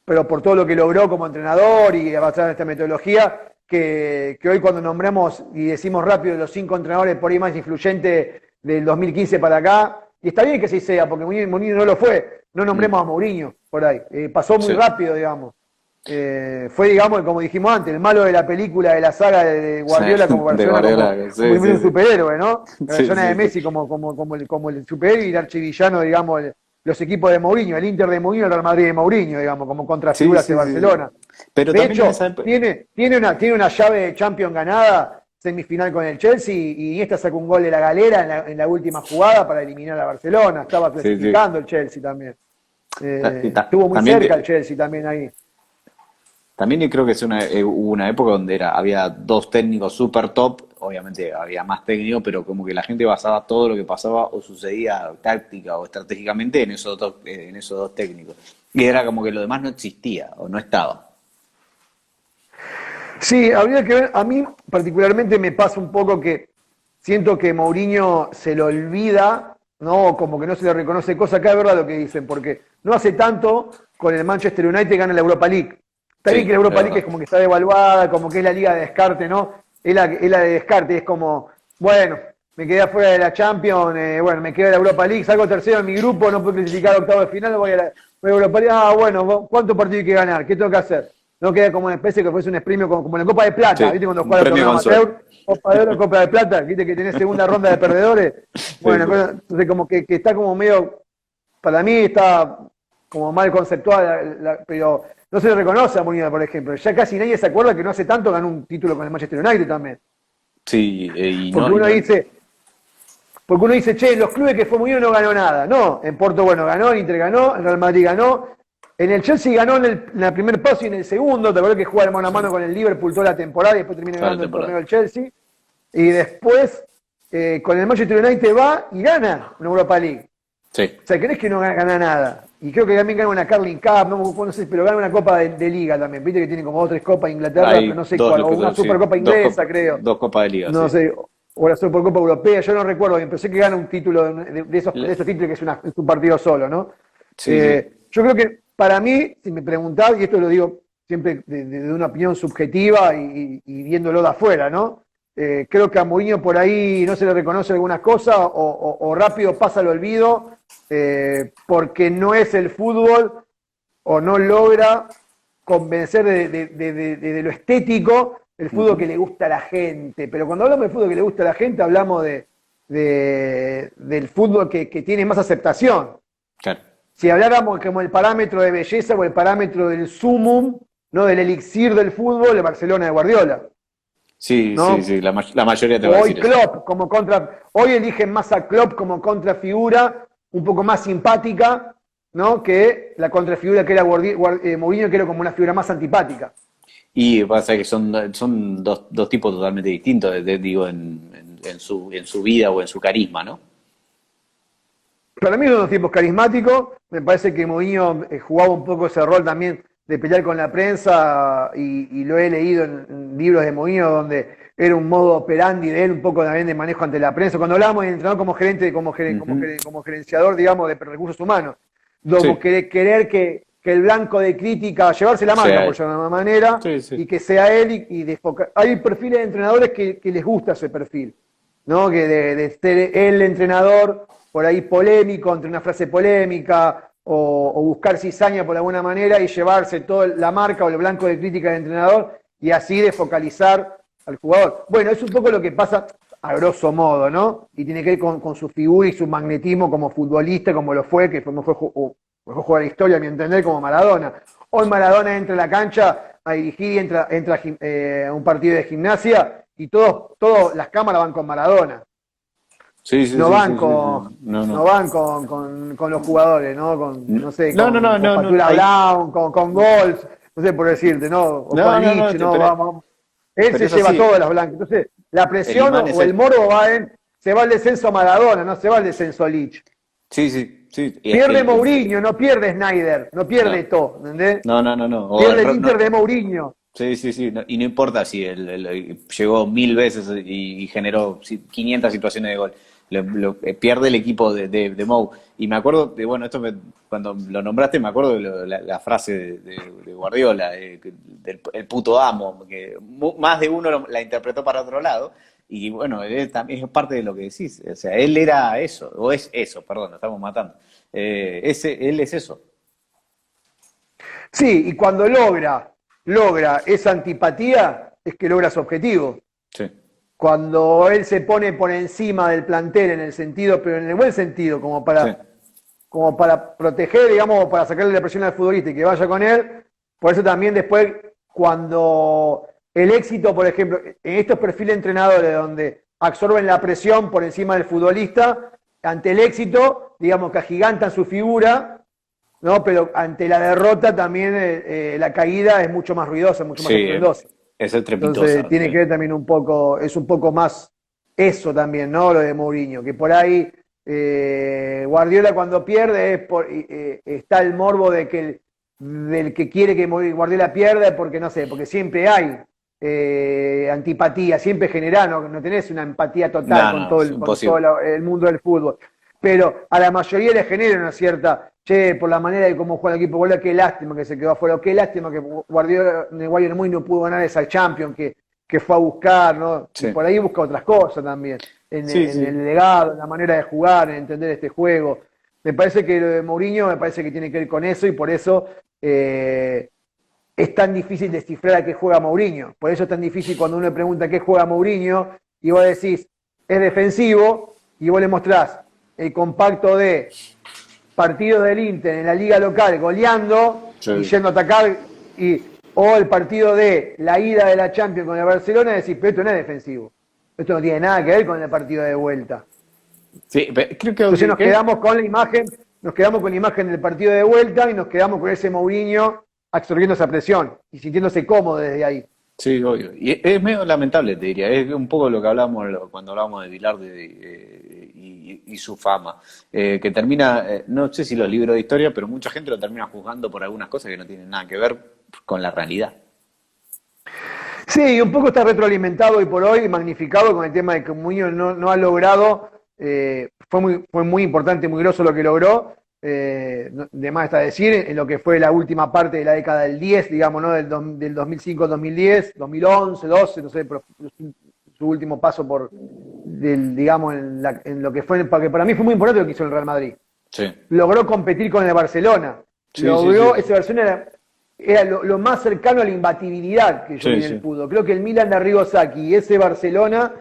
pero por todo lo que logró como entrenador y avanzar en esta metodología, que hoy cuando nombramos y decimos rápido los 5 entrenadores por ahí más influyentes del 2015 para acá, y está bien que así sea, porque Mourinho no lo fue, no Mm, nombremos a Mourinho por ahí. Pasó muy sí. rápido, digamos. Fue, digamos, como dijimos antes, el malo de la película, de la saga de Sí, Guardiola como de Barcelona, Guardiola, como sí, sí, un sí. superhéroe, ¿no? La Sí, persona de sí, sí. Messi como el superhéroe y el archivillano, digamos, los equipos de Mourinho, el Inter de Mourinho, el Real Madrid de Mourinho, digamos, como Sí, contrafiguras de sí, sí. Barcelona. Pero De también en esa hecho, época. tiene una llave de Champions ganada, semifinal con el Chelsea, y esta sacó un gol de la galera en la última jugada para eliminar a Barcelona. Estaba Sí, sí. clasificando el Chelsea también. Estuvo muy También, cerca el Chelsea también ahí. también yo creo que hubo una época donde había dos técnicos super top, obviamente había más técnicos, pero como que la gente basaba todo lo que pasaba o sucedía táctica o estratégicamente en esos dos técnicos. Y era como que lo demás no existía o no estaba. Sí, habría que ver. A mí particularmente me pasa un poco que siento que Mourinho se lo olvida, ¿no? Como que no se le reconoce cosa. Acá es verdad lo que dicen, porque no hace tanto con el Manchester United gana la Europa League. Está bien Sí, que la es Europa League verdad. es como que está devaluada, como que es la liga de descarte, ¿no? Es la de descarte, es como, bueno, me quedé afuera de la Champions, bueno, me quedé de la Europa League, salgo tercero en mi grupo, no puedo clasificar a octavo de final, voy a Europa League. Ah, bueno, ¿cuántos partidos hay que ganar? ¿Qué tengo que hacer? No queda como una especie que fuese un premio como en la Copa de Plata, Sí, ¿viste? Cuando un juega el premio torneo consuelo. amateur, Copa de Oro, Copa de Plata, ¿viste? Que tenés segunda ronda de perdedores. Sí, Bueno, sí. entonces como que está como medio, para mí está como mal conceptual, pero no se le reconoce a Mourinho, por ejemplo. Ya casi nadie se acuerda que no hace tanto ganó un título con el Manchester United también. Sí, y Porque no, y uno no, dice, porque uno dice, che, los clubes que fue Mourinho no ganó nada. No, en Porto, bueno, ganó, en Inter ganó, en Real Madrid ganó. En el Chelsea ganó en el primer paso y en el segundo. Te acuerdas que juega el mano a sí, mano con el Liverpool toda la temporada y después termina toda la ganando el torneo temporada. del Chelsea. Y después, con el Manchester United va y gana una Europa League. Sí. O sea, ¿crees que no gana nada? Y creo que también gana una Carling Cup, no sé, pero gana una Copa de Liga también. Viste que tiene como 2 o 3 Copas de Inglaterra, pero Hay no sé dos, cuál. lo O que una son, sí, Supercopa inglesa, creo. dos copas de liga, No sí. sé. O la Supercopa Europea, yo no recuerdo bien, pero sé que gana un título de esos títulos que es un partido solo, ¿no? Sí, sí. Yo creo que para mí, si me preguntás, y esto lo digo siempre de una opinión subjetiva y viéndolo de afuera, ¿no? Creo que a Mourinho por ahí no se le reconoce algunas cosas o rápido pasa al olvido porque no es el fútbol o no logra convencer de lo estético el fútbol Ujú, que le gusta a la gente. Pero cuando hablamos del fútbol que le gusta a la gente, hablamos del fútbol que tiene más aceptación. claro. Si habláramos como el parámetro de belleza o el parámetro del sumum, ¿no? Del elixir del fútbol, el Barcelona de Guardiola, Sí, sí, ¿no? sí, la mayoría te va a Hoy decir eso. Klopp como hoy eligen más a Klopp como contrafigura, un poco más simpática, ¿no? Que la contrafigura que era Mourinho, que era como una figura más antipática. Y pasa que son dos tipos totalmente distintos, digo, en su vida o en su carisma, ¿no? Para mí son unos tiempos carismáticos, me parece que Mourinho jugaba un poco ese rol también de pelear con la prensa y lo he leído en libros de Mourinho donde era un modo operandi de él, un poco también de manejo ante la prensa. Cuando hablábamos de entrenador como gerente, Ujú. como gerenciador, digamos, de recursos humanos, Sí, querer que que el blanco de crítica, llevarse la mano, por llamarlo de una manera, y que sea él y desfocar. Hay perfiles de entrenadores que les gusta ese perfil, ¿no? Que de ser el entrenador por ahí polémico, entre una frase polémica, o buscar cizaña por alguna manera y llevarse toda la marca o el blanco de crítica del entrenador y así desfocalizar al jugador. Bueno, es un poco lo que pasa a grosso modo, ¿no? Y tiene que ver con su figura y su magnetismo como futbolista, como lo fue, que fue mejor jugador de la historia, a mi entender, como Maradona. Hoy Maradona entra a la cancha a dirigir y entra a un partido de Gimnasia y todas las cámaras van con Maradona. No van con los jugadores, ¿no? Con Factura Brown, con Gols, no sé por decirte, ¿no? O con Lich, vamos. Él se lleva todas las blancas. Entonces, la presión o el morbo se va al descenso Maradona, no se va al descenso Lich. Sí. Pierde Mourinho, no pierde Snyder, no pierde todo, ¿entendés? No. Pierde el Inter de Mourinho. Sí. Y no importa si llegó 1000 veces y generó 500 situaciones de gol. Pierde el equipo de Mou. Y me acuerdo, cuando lo nombraste, me acuerdo de la frase de Guardiola, del puto amo, que más de uno la interpretó para otro lado. Y bueno, es parte de lo que decís. O sea, él era eso, o es eso, perdón, lo estamos matando. Él es eso. Sí, y cuando logra esa antipatía, es que logra su objetivo. Sí. Cuando él se pone por encima del plantel en el sentido, pero en el buen sentido, como para proteger, digamos, para sacarle la presión al futbolista y que vaya con él, por eso también después, cuando el éxito, por ejemplo, en estos perfiles de entrenadores donde absorben la presión por encima del futbolista, ante el éxito, digamos que agigantan su figura, ¿no? Pero ante la derrota también la caída es mucho más ruidosa, mucho más estruendosa. Es estrepitosa. Entonces tiene que ver también un poco, es un poco más eso también, ¿no? Lo de Mourinho, que por ahí Guardiola cuando pierde está el morbo del que quiere que Guardiola pierda, porque no sé, porque siempre hay antipatía, siempre genera, no tenés una empatía total con todo el mundo del fútbol. Pero a la mayoría le genera una cierta, por la manera de cómo juega el equipo Guardiola, qué lástima que se quedó afuera, qué lástima que Guardiola en el Bayern Múnich no pudo ganar esa Champions que fue a buscar, ¿no? Sí. Y por ahí busca otras cosas también, en el legado, en la manera de jugar, en entender este juego. Me parece que lo de Mourinho me parece que tiene que ver con eso y por eso es tan difícil descifrar a qué juega Mourinho. Por eso es tan difícil cuando uno le pregunta a qué juega Mourinho y vos decís, es defensivo, y vos le mostrás el compacto de partidos del Inter en la liga local goleando y yendo a atacar, o el partido de la ida de la Champions con el Barcelona y decís, pero esto no es defensivo. Esto no tiene nada que ver con el partido de vuelta. Sí, creo que entonces nos quedamos con la imagen del partido de vuelta y nos quedamos con ese Mourinho absorbiendo esa presión y sintiéndose cómodo desde ahí. Sí, obvio. Y es medio lamentable, te diría. Es un poco lo que hablamos cuando hablábamos de Bilardi y su fama. Que termina, no sé si los libros de historia, pero mucha gente lo termina juzgando por algunas cosas que no tienen nada que ver con la realidad. Sí, un poco está retroalimentado hoy por hoy, magnificado con el tema de que Mourinho no ha logrado. Fue muy importante, muy groso lo que logró. De más está decir, en lo que fue la última parte de la década del 10, digamos, ¿no? Del 2005 al 2010, 2011, 12, no sé, pero su último paso digamos, en lo que fue, porque para mí fue muy importante lo que hizo el Real Madrid. Sí. Logró competir con el Barcelona. Ese Barcelona era lo más cercano a la imbatibilidad que yo vi en el fútbol. Creo que el Milan de Arrigo Sacchi y ese Barcelona,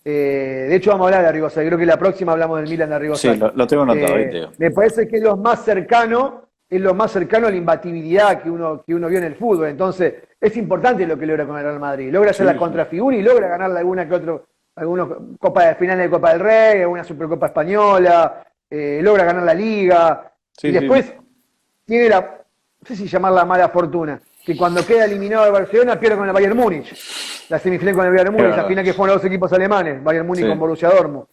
de hecho vamos a hablar de Arrigo Sacchi, creo que la próxima hablamos del Milan de Arrigo Sacchi. Sí, lo tengo anotado ahí, Teo. Me parece que es lo más cercano a la imbatibilidad que uno vio en el fútbol. Entonces, es importante lo que logra con el Real Madrid. Logra ser la contrafigura y logra ganarle algunas Copa de Final de Copa del Rey, alguna Supercopa Española, logra ganar la Liga. Y después tiene no sé si llamarla mala fortuna, que cuando queda eliminado de Barcelona pierde con el Bayern Múnich. La semifinal con el Bayern Múnich, la final que fueron los dos equipos alemanes, Bayern Múnich con Borussia Dortmund.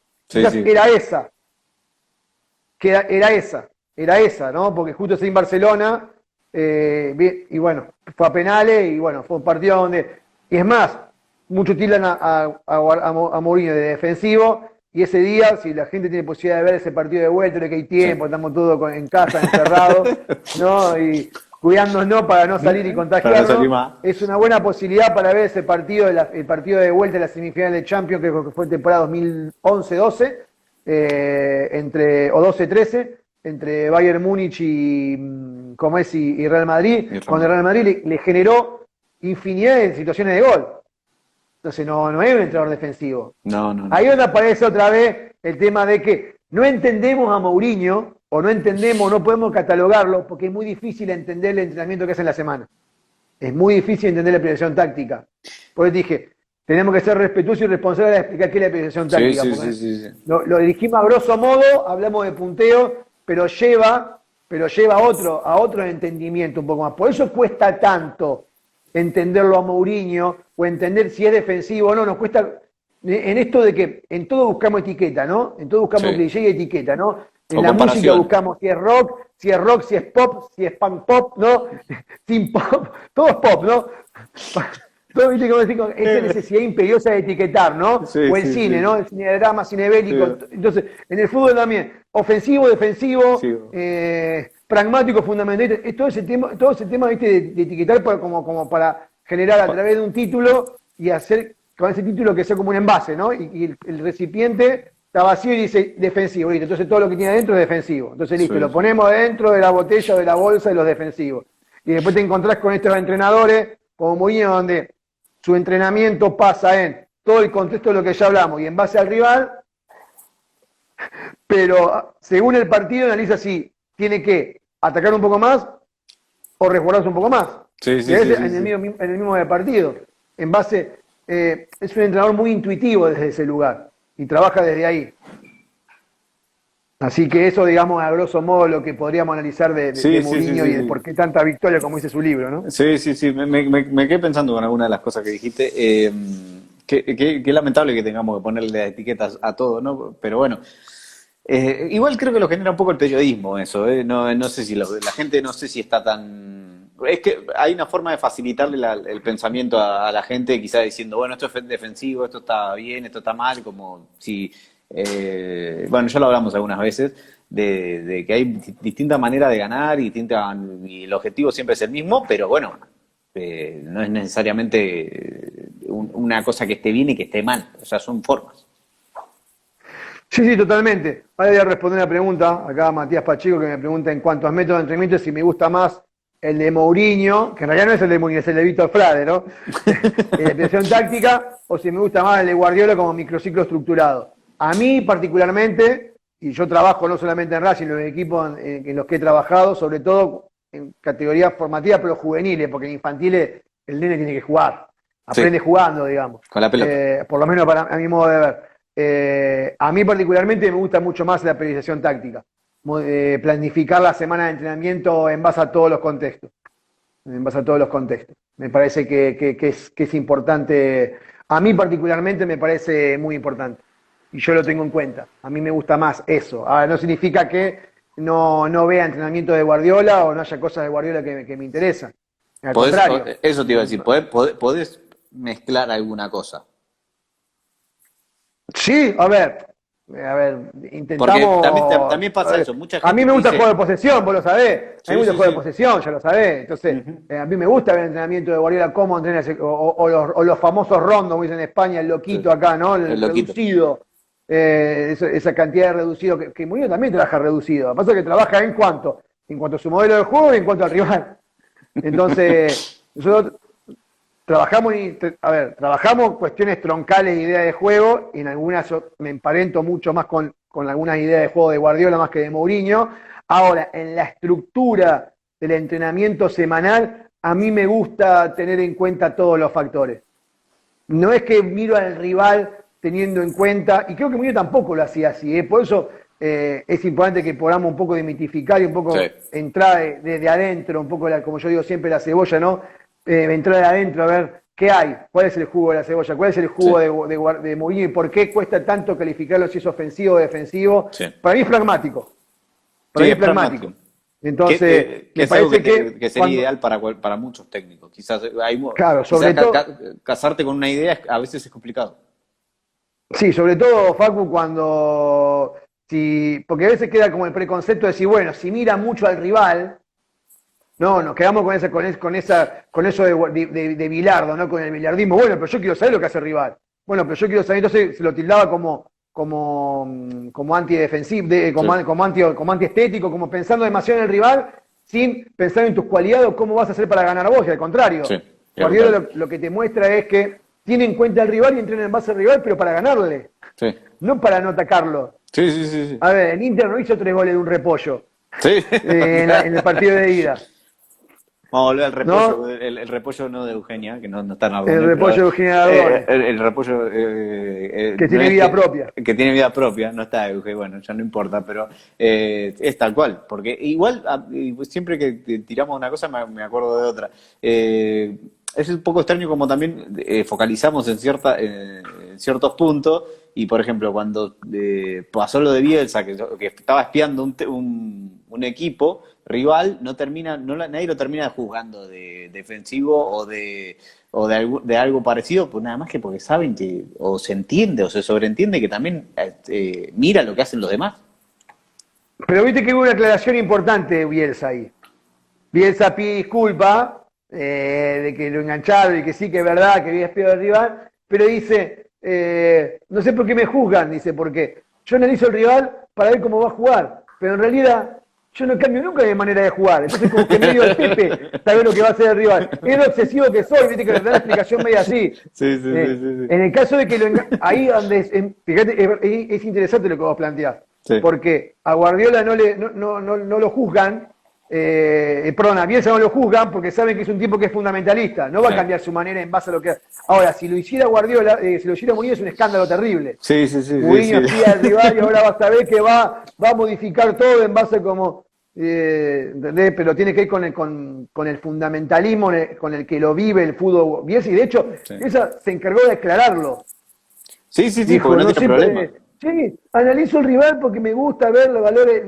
Era esa, ¿no? Porque justo en Barcelona, y bueno, fue a penales, y bueno, fue un partido donde, y es más, muchos tildan a Mourinho de defensivo, y ese día, si la gente tiene posibilidad de ver ese partido de vuelta, que hay tiempo, estamos todos en casa, encerrados, ¿no? cuidándonos para no salir y Para no salir contagiarnos. más. Es una buena posibilidad para ver ese partido, el partido de vuelta de la semifinal de Champions, que creo que fue temporada 2011-12, o 12-13, entre Bayern Múnich como es, y Real Madrid, cuando el Real Madrid le generó infinidad de situaciones de gol. Entonces no es un entrenador defensivo. No. Ahí donde aparece otra vez el tema de que no entendemos a Mourinho, o no entendemos, no podemos catalogarlo, porque es muy difícil entender el entrenamiento que hace en la semana. Es muy difícil entender la planificación táctica. Por eso dije, tenemos que ser respetuosos y responsables de explicar qué es la planificación táctica. Sí. Lo dirigimos a grosso modo, hablamos de punteo, pero lleva a otro entendimiento un poco más. Por eso cuesta tanto entenderlo a Mourinho, o entender si es defensivo o no. Nos cuesta, en esto de que en todo buscamos etiqueta, ¿no? En todo buscamos cliché y etiqueta, ¿no? En la música buscamos si es rock, si es pop, si es punk pop, ¿no? Sin pop, todo es pop, ¿no? Todo, ¿viste? Como decir, esa necesidad imperiosa de etiquetar, ¿no? O el cine, ¿no? El cine de drama, cine bélico. Sí. Entonces, en el fútbol también, ofensivo, defensivo, pragmático, fundamentalista. Todo ese tema, ¿viste? De etiquetar como para generar a través de un título y hacer con ese título que sea como un envase, ¿no? Y el recipiente está vacío y dice defensivo, listo. Entonces todo lo que tiene adentro es defensivo. Entonces listo, lo ponemos dentro de la botella, de la bolsa de los defensivos. Y después te encontrás con estos entrenadores como Mourinho, donde su entrenamiento pasa en todo el contexto de lo que ya hablamos y en base al rival, pero según el partido analiza si tiene que atacar un poco más o resguardarse un poco más. En el mismo de partido. En base, es un entrenador muy intuitivo desde ese lugar y trabaja desde ahí. Así que eso, digamos, a grosso modo lo que podríamos analizar de Mourinho y de por qué tanta victoria, como dice su libro, ¿no? Sí. Me quedé pensando con alguna de las cosas que dijiste. Qué lamentable que tengamos que ponerle etiquetas a todo, ¿no? Pero bueno, igual creo que lo genera un poco el periodismo eso, ¿eh? No sé si la gente, no sé si está tan... Es que hay una forma de facilitarle el pensamiento a la gente, quizás diciendo, bueno, esto es defensivo, esto está bien, esto está mal, como si... bueno, ya lo hablamos algunas veces, de que hay distintas maneras de ganar y el objetivo siempre es el mismo, pero bueno, no es necesariamente una cosa que esté bien y que esté mal, o sea, son formas. Sí, totalmente. Ahora voy a responder una pregunta, acá Matías Pacheco, que me pregunta en cuanto a métodos de entrenamiento si me gusta más el de Mourinho, que en realidad no es el de Mourinho, es el de Víctor Frade, ¿no? La presión táctica, o si me gusta más el de Guardiola como microciclo estructurado. A mí particularmente, y yo trabajo no solamente en Racing, en los equipos en los que he trabajado, sobre todo en categorías formativas, pero juveniles, porque en infantiles el nene tiene que jugar, aprende jugando, digamos. Con la pelota. Por lo menos a mi modo de ver. A mí particularmente me gusta mucho más la periodización táctica, planificar la semana de entrenamiento en base a todos los contextos. Me parece que es importante, a mí particularmente me parece muy importante. Y yo lo tengo en cuenta. A mí me gusta más eso. Ahora, no significa que no vea entrenamiento de Guardiola o no haya cosas de Guardiola que me interesan. Al contrario. Eso te iba a decir. ¿Podés mezclar alguna cosa? Sí, a ver, intentamos... Porque también pasa eso. Mucha gente a mí me gusta el juego de posesión, vos lo sabés. A mí me gusta el juego de posesión, ya lo sabés. Entonces, a mí me gusta ver el entrenamiento de Guardiola, cómo entrena, o los famosos rondos, como dicen en España, el loquito acá, ¿no? El reducido. Esa cantidad de reducido, que Mourinho también trabaja reducido. Lo que pasa es que trabaja en cuanto a su modelo de juego y en cuanto al rival. Entonces, nosotros trabajamos cuestiones troncales de ideas de juego, y en algunas yo me emparento mucho más con algunas ideas de juego de Guardiola más que de Mourinho. Ahora, en la estructura del entrenamiento semanal, a mí me gusta tener en cuenta todos los factores. No es que miro al rival teniendo en cuenta, y creo que Mourinho tampoco lo hacía así, por eso es importante que podamos un poco demitificar y un poco entrar desde adentro, un poco, como yo digo siempre, la cebolla, ¿no? Entrar de adentro a ver qué hay, cuál es el jugo de la cebolla, cuál es el jugo de Mourinho y por qué cuesta tanto calificarlo si es ofensivo o defensivo. Para mí es pragmático. Es pragmático. Entonces, me parece que sería ideal para muchos técnicos. Quizás casarte con una idea a veces es complicado. Sí, sobre todo, Facu, porque a veces queda como el preconcepto de decir, bueno, si mira mucho al rival, No, nos quedamos con eso de Bilardo, ¿no? Con el bilardismo. Bueno, pero yo quiero saber lo que hace el rival. Bueno, pero yo quiero saber, entonces se lo tildaba como antidefensivo, Sí, como antiestético, como pensando demasiado en el rival, sin pensar en tus cualidades o cómo vas a hacer para ganar vos, y al contrario. sí, Guardiola total. lo que te muestra es que tiene en cuenta al rival y entrena en base al rival, pero para ganarle, Sí, no para no atacarlo. sí, sí, sí, sí. A ver, el Inter no hizo 3 goles de un repollo Sí. en el partido de ida, Vamos a volver al repollo, ¿no? el repollo no de Eugenia, que no está en El Nardone, pero repollo de Eugenio Nardone, el repollo que no tiene es vida propia. que tiene vida propia, no está Eugenio, bueno, ya no importa, pero es tal cual, porque igual y siempre que tiramos una cosa me acuerdo de otra. Es un poco extraño como también focalizamos en ciertos puntos y por ejemplo cuando pasó lo de Bielsa que estaba espiando un equipo rival, nadie lo termina juzgando de defensivo de algo parecido, pues nada más que porque saben que o se entiende o se sobreentiende que también mira lo que hacen los demás. Pero viste que hubo una aclaración importante de Bielsa ahí. Bielsa pide disculpa de que lo engancharon y que sí, que es verdad, que había espiado al rival, pero dice, no sé por qué me juzgan, dice, porque yo analizo al rival para ver cómo va a jugar, pero en realidad yo no cambio nunca mi manera de jugar, entonces como que medio al Pepe sabe lo que va a hacer el rival. Es lo obsesivo que soy, viste que le da la explicación media así. Sí, sí, sí, sí, En el caso de que ahí donde fíjate, es interesante lo que vos planteás, sí. porque a Guardiola no lo juzgan, perdón, a Bielsa no lo juzgan porque saben que es un tipo que es fundamentalista, no va a Sí, cambiar su manera en base a lo que... Ahora, si lo hiciera Guardiola, si lo hiciera Mourinho es un escándalo terrible. sí, sí, sí, sí, Mourinho sí. espía al rival y ahora vas a ver que va a modificar todo en base como... ¿entendés? Pero tiene que ir con el fundamentalismo con el que lo vive el fútbol Bielsa, y de hecho, Sí, Bielsa se encargó de declararlo. sí, sí, sí, Dijo, porque no no tiene sé, problema. sí, analizo el rival porque me gusta ver los valores,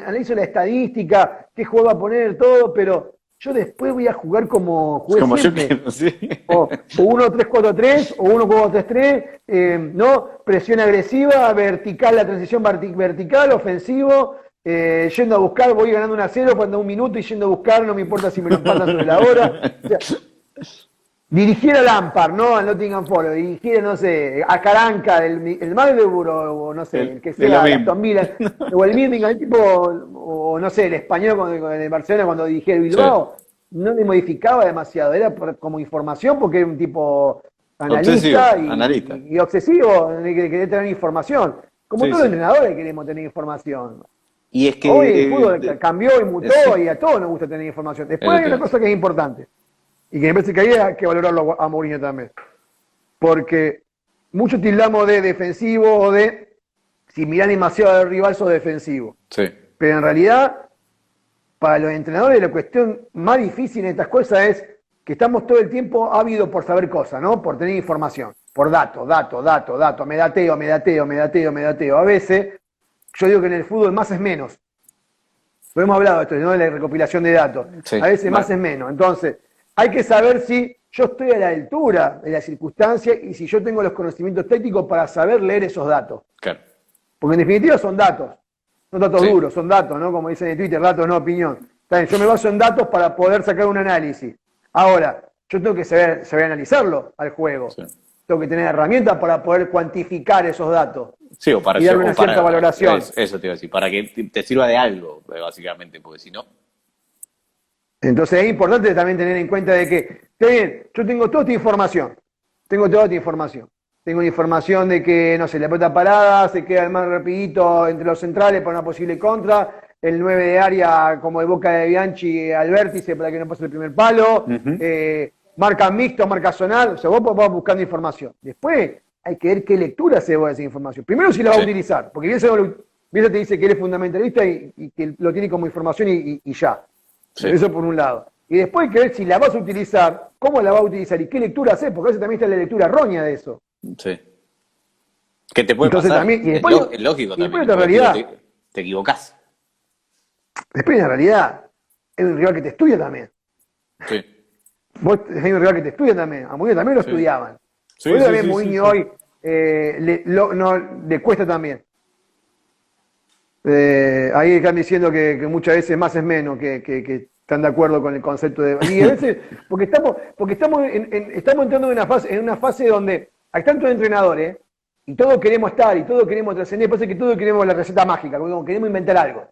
analizo la estadística, qué juego va a poner, todo, pero yo después voy a jugar como Es jugué como yo siempre. quiero, sí. O 1-3-4-3 o 1-4-3-3, ¿no? Presión agresiva, vertical, la transición vertical, ofensivo, yendo a buscar, voy ganando 1-0 cuando 1 minuto y yendo a buscar, no me importa si me lo empatan sobre la hora. O sea, dirigiera a Lampard, ¿no? Al Nottingham Forest, dirigiera, no sé, a Caranca, el Magdeburg, o no sé, el que Es lo sea, el mismo. Aston Villa, o el Birmingham, el tipo, o no sé, el español con el Barcelona cuando dirigía el Sí. Bilbao, no le modificaba demasiado, era como información porque era un tipo Obsesivo, analista analista. y obsesivo, que quería tener información. Como Sí, todos los sí. entrenadores queremos tener información. Y es Hoy el que, fútbol cambió y mutó sí, y a todos nos gusta tener información. Después eso hay te iba una a cosa decir. que es importante y que me parece que ahí hay que valorarlo a Mourinho también. Porque muchos tildamos de defensivo o de si mirás demasiado al rival sos defensivo. Sí, Pero en realidad, para los entrenadores la cuestión más difícil en estas cosas es que estamos todo el tiempo ávidos por saber cosas, ¿no? Por tener información, por datos, me dateo. A veces, yo digo que en el fútbol más es menos. Lo hemos hablado de esto, ¿no? De la recopilación de datos. sí, A veces más vale, es menos. Entonces, hay que saber si yo estoy a la altura de la circunstancia y si yo tengo los conocimientos técnicos para saber leer esos datos. claro. Porque en definitiva son datos Sí, duros, son datos, ¿no? Como dicen en Twitter, datos, no opinión. Está bien, yo me baso en datos para poder sacar un análisis. Ahora, yo tengo que saber analizarlo al juego. sí. Tengo que tener herramientas para poder cuantificar esos datos Sí, o para, y darle una cierta valoración. eso te iba a decir, para que te sirva de algo, básicamente, porque si no, Entonces es importante también tener en cuenta de que, está bien, yo tengo toda esta información, tengo la información de que, no sé, la pelota parada se queda el más rapidito entre los centrales para una posible contra, el 9 de área como de Boca de Bianchi al vértice para que no pase el primer palo, ujú, marca mixto, marca zonal, o sea, vos vas buscando información. Después hay que ver qué lectura se va a esa información. Primero si la va a sí, utilizar, porque Bielsa te dice que él es fundamentalista y que lo tiene como información y ya. sí, Eso por un lado. Y después hay que ver si la vas a utilizar, cómo la vas a utilizar y qué lectura hacer, porque a veces también está la lectura errónea de eso. sí. Que te puede Entonces pasar, también, es lógico y después también, otra porque digo, realidad, te equivocás. después en realidad, es un rival que te estudia también. Sí, Hay un rival que te estudia también, a Mourinho también lo sí, estudiaban. sí, Por eso sí, también sí, sí, Mourinho sí. hoy le cuesta también. Ahí están diciendo que muchas veces más es menos, que están de acuerdo con el concepto de... Y a veces, porque estamos entrando en una fase donde hay tantos entrenadores, y todos queremos estar, y todos queremos trascender, parece que todos queremos la receta mágica, como queremos inventar algo.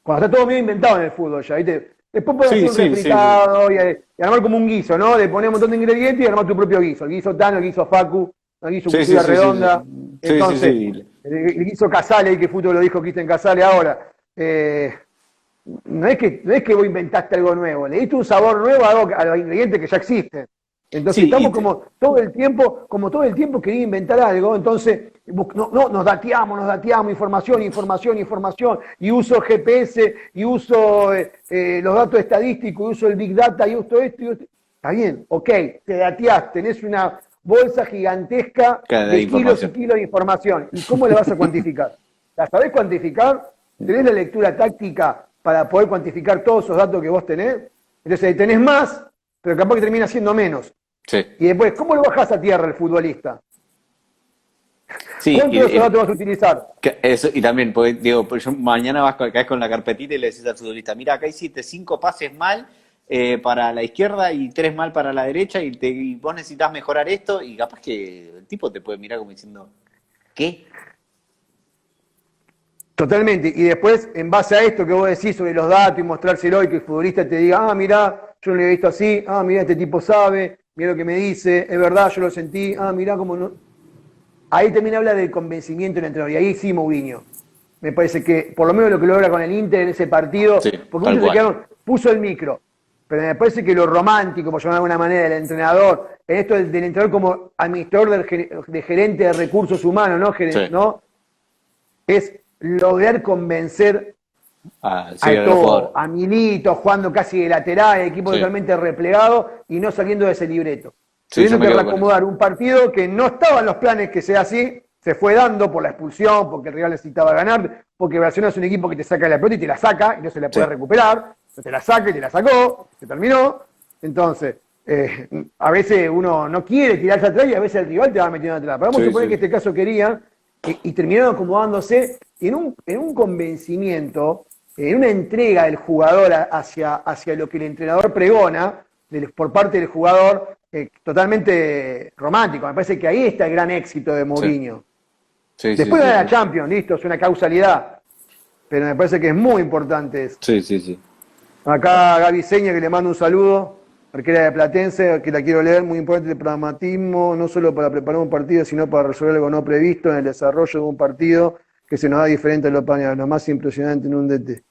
Cuando está todo medio inventado en el fútbol ya, ¿viste? Después podés hacer un refritado y armar como un guiso, ¿no? Le pones un montón de ingredientes y armar tu propio guiso. El guiso Tano, el guiso Facu, el guiso Cucina Redonda. Entonces, el guiso Casale, que fútbol lo dijo Cristian Casale ahora. No es que vos inventaste algo nuevo, le diste un sabor nuevo a los ingredientes que ya existen. Entonces estamos como todo el tiempo queriendo inventar algo, entonces nos dateamos, información, y uso GPS, y uso los datos estadísticos, y uso el Big Data, y uso esto, y esto. Está bien, ok, te dateás, tenés una bolsa gigantesca de kilos y kilos de información. ¿Y cómo la vas a cuantificar? ¿La sabés cuantificar? ¿Tenés la lectura táctica para poder cuantificar todos esos datos que vos tenés? Entonces tenés más, pero capaz que termina siendo menos. Sí. Y después, ¿cómo lo bajás a tierra el futbolista? Sí, ¿Cuántos de esos datos vas a utilizar? Eso, y también, porque, digo, mañana caes con la carpetita y le decís al futbolista, mira, acá hiciste 5 pases mal para la izquierda y 3 mal para la derecha y vos necesitas mejorar esto, y capaz que el tipo te puede mirar como diciendo, ¿qué? Totalmente. Y después, en base a esto que vos decís sobre los datos y mostrárselo y que el futbolista te diga, mirá, yo no lo he visto así, mirá, este tipo sabe, mirá lo que me dice, es verdad, yo lo sentí, mirá cómo no... Ahí también habla del convencimiento del entrenador, y ahí sí Mourinho. Me parece que, por lo menos lo que logra con el Inter en ese partido, porque muchos se quedaron, puso el micro, pero me parece que lo romántico, por llamar de alguna manera, del entrenador, en esto del entrenador como administrador de gerente de recursos humanos, ¿no? Es lograr convencer a todo, a Milito, jugando casi de lateral, el equipo totalmente replegado y no saliendo de ese libreto. Teniendo que reacomodar un partido que no estaba en los planes que sea así, se fue dando por la expulsión, porque el rival necesitaba ganar, porque Barcelona es un equipo que te saca la pelota y te la saca y no se la puede recuperar, te la saca y te la sacó, se terminó. Entonces, a veces uno no quiere tirarse atrás y a veces el rival te va metiendo atrás. Pero vamos a suponer que este caso querían y terminaron acomodándose en un convencimiento, en una entrega del jugador hacia lo que el entrenador pregona por parte del jugador, totalmente romántico. Me parece que ahí está el gran éxito de Mourinho. Después de la Champions, listo, es una causalidad, pero me parece que es muy importante eso. Sí. Acá Gaby Seña, que le mando un saludo, arquera de Platense, que la quiero leer, muy importante el pragmatismo, no solo para preparar un partido, sino para resolver algo no previsto en el desarrollo de un partido que se nos da diferente a lo planeado, lo más impresionante en un DT.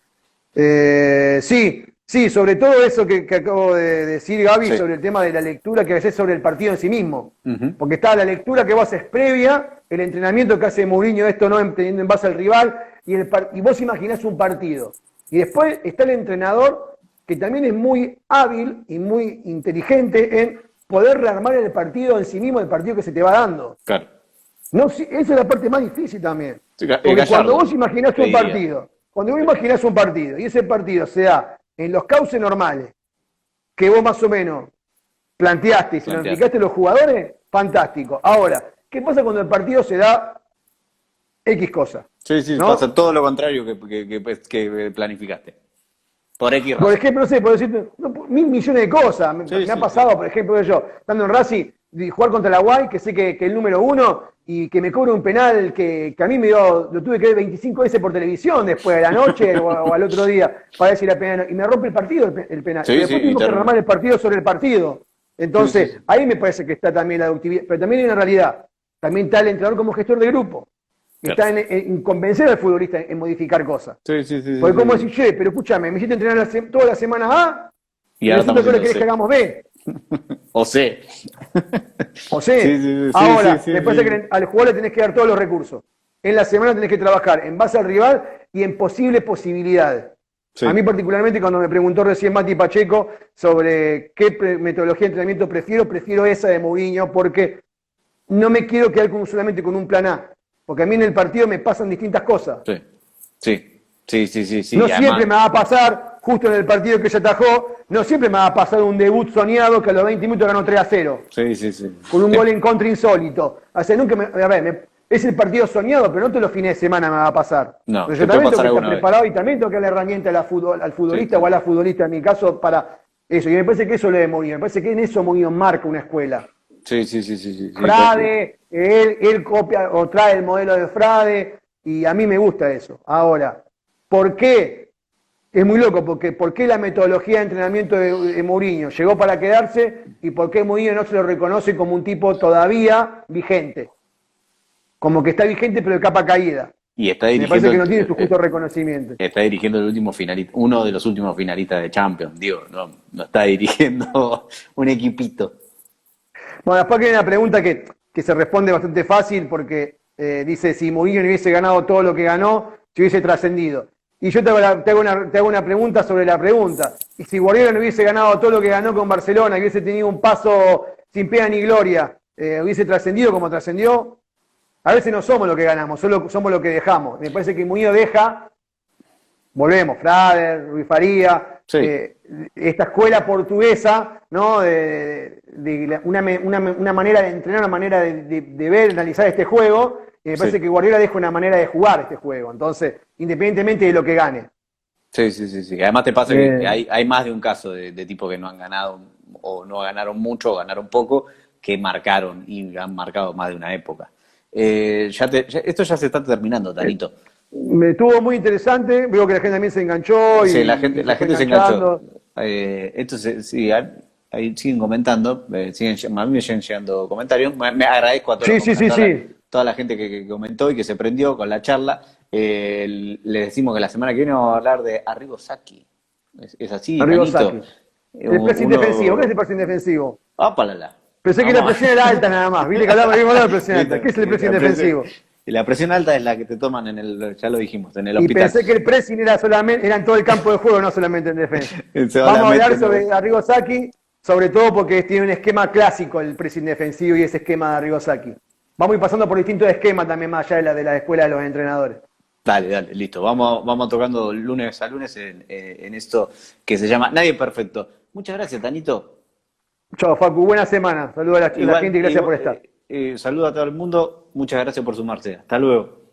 Sí, sobre todo eso que acabo de decir, Gaby, sobre el tema de la lectura que haces sobre el partido en sí mismo. Porque está la lectura que vos haces previa, el entrenamiento que hace Mourinho, esto no teniendo en base al rival, y vos imaginás un partido. Y después está el entrenador, que también es muy hábil y muy inteligente en poder rearmar el partido en sí mismo, el partido que se te va dando. Claro. No, esa es la parte más difícil también. Porque cuando vos imaginás un partido, y ese partido se da en los cauces normales, que vos más o menos planteaste y se lo explicaste a los jugadores, fantástico. Ahora, ¿qué pasa cuando el partido se da X cosa? Sí, ¿no? Pasa todo lo contrario que planificaste. Por X razón. Por ejemplo, no sé, por decirte, mil millones de cosas. Me ha pasado, por ejemplo, yo, estando en Racing, jugar contra la Guay, que sé que el número 1, y que me cobre un penal que a mí lo tuve que ver 25 veces por televisión después de la noche o al otro día para ver si era penal, y me rompe el partido el penal. Y después tuvimos que armar el partido sobre el partido. Entonces, ahí me parece que está también la ductividad, pero también hay una realidad. También está el entrenador como gestor de grupo. Está en convencer al futbolista en modificar cosas. Porque como decir, pero escúchame, me hiciste entrenar toda la semana A y resulta que ahora querés que hagamos B. O C. Ahora, después de que al jugador le tenés que dar todos los recursos. En la semana tenés que trabajar en base al rival y en posibles posibilidades. A mí particularmente, cuando me preguntó recién Mati Pacheco sobre qué metodología de entrenamiento prefiero esa de Mourinho, porque no me quiero quedar solamente con un plan A. Porque a mí en el partido me pasan distintas cosas. Sí. No siempre me va a pasar, justo en el partido que ella atajó, no siempre me va a pasar un debut soñado que a los 20 minutos ganó 3-0. Sí. Con un gol en contra insólito. O sea, nunca es el partido soñado, pero no todos los fines de semana me va a pasar. No, Pero te yo puede también tengo pasar que estar alguna vez. preparado y también tengo que darle herramienta al Sí, futbolista sí. o a la futbolista, en mi caso, para eso. Y me parece que eso es lo de Mourinho. Me parece que en eso Mourinho marca una escuela. Sí, sí, sí, sí, sí, sí, Frade, él copia o trae el modelo de Frade, y a mí me gusta eso. Ahora, ¿por qué? Es muy loco, porque ¿por qué la metodología de entrenamiento de Mourinho llegó para quedarse y por qué Mourinho no se lo reconoce como un tipo todavía vigente? Como que está vigente pero de capa caída. Y está Me parece dirigiendo, que no tiene su justo reconocimiento. está dirigiendo el último finalista, uno de los últimos finalistas de Champions, digo, no, no está dirigiendo un equipito. Bueno, después que hay una pregunta que se responde bastante fácil porque dice si Mourinho no hubiese ganado todo lo que ganó, se hubiese trascendido. Y yo te hago una pregunta sobre la pregunta. Y si Guardiola no hubiese ganado todo lo que ganó con Barcelona, y hubiese tenido un paso sin pena ni gloria, ¿hubiese trascendido como trascendió? A veces no somos lo que ganamos, solo somos lo que dejamos. Me parece que Mourinho deja, volvemos, Frader, Ruiz Faría, Sí, esta escuela portuguesa, ¿no? Una manera de entrenar, una manera de ver, analizar este juego. Y me parece sí, que Guardiola deja una manera de jugar este juego. Entonces, independientemente de lo que gane. sí, sí, sí, sí. Además te pasa que Eh, hay más de un caso de tipos que no han ganado o no ganaron mucho o ganaron poco que marcaron y han marcado más de una época. Esto ya se está terminando, Tanito. Me estuvo muy interesante. Veo que la gente también se enganchó Sí, y se la fue gente se enganchó. enganchando. Sí, ahí siguen comentando, a mí me siguen llegando comentarios. Me agradezco Sí, sí, sí, sí. toda la gente que comentó y que se prendió con la charla. Le decimos que la semana que viene vamos a hablar de Arrigo Sacchi. Es así, Arrigo Tanito. Sacchi. El pressing defensivo. ¿Qué es el Uno. pressing defensivo? ¡Ápalala! Pensé que la Vamos. presión era alta nada más. Viste que hablábamos de la presión alta. ¿Qué es el pressing defensivo? Y la presión alta es la que te toman ya lo dijimos, en el Y hospital. pensé que el pressing era en todo el campo de juego, no solamente en defensa. Vamos a Solamente hablar no. sobre Arrigo Sacchi, sobre todo porque tiene un esquema clásico el pressing defensivo y ese esquema de Arrigo Sacchi. Vamos a ir pasando por distintos esquemas también más allá de la escuela de los entrenadores. Dale, dale, listo. Vamos tocando lunes a lunes en esto que se llama Nadie Perfecto. Muchas gracias, Tanito. Chao, Facu, buena semana. Saludos a la gente y gracias por estar. Saludo a todo el mundo. Muchas gracias por sumarse. Hasta luego.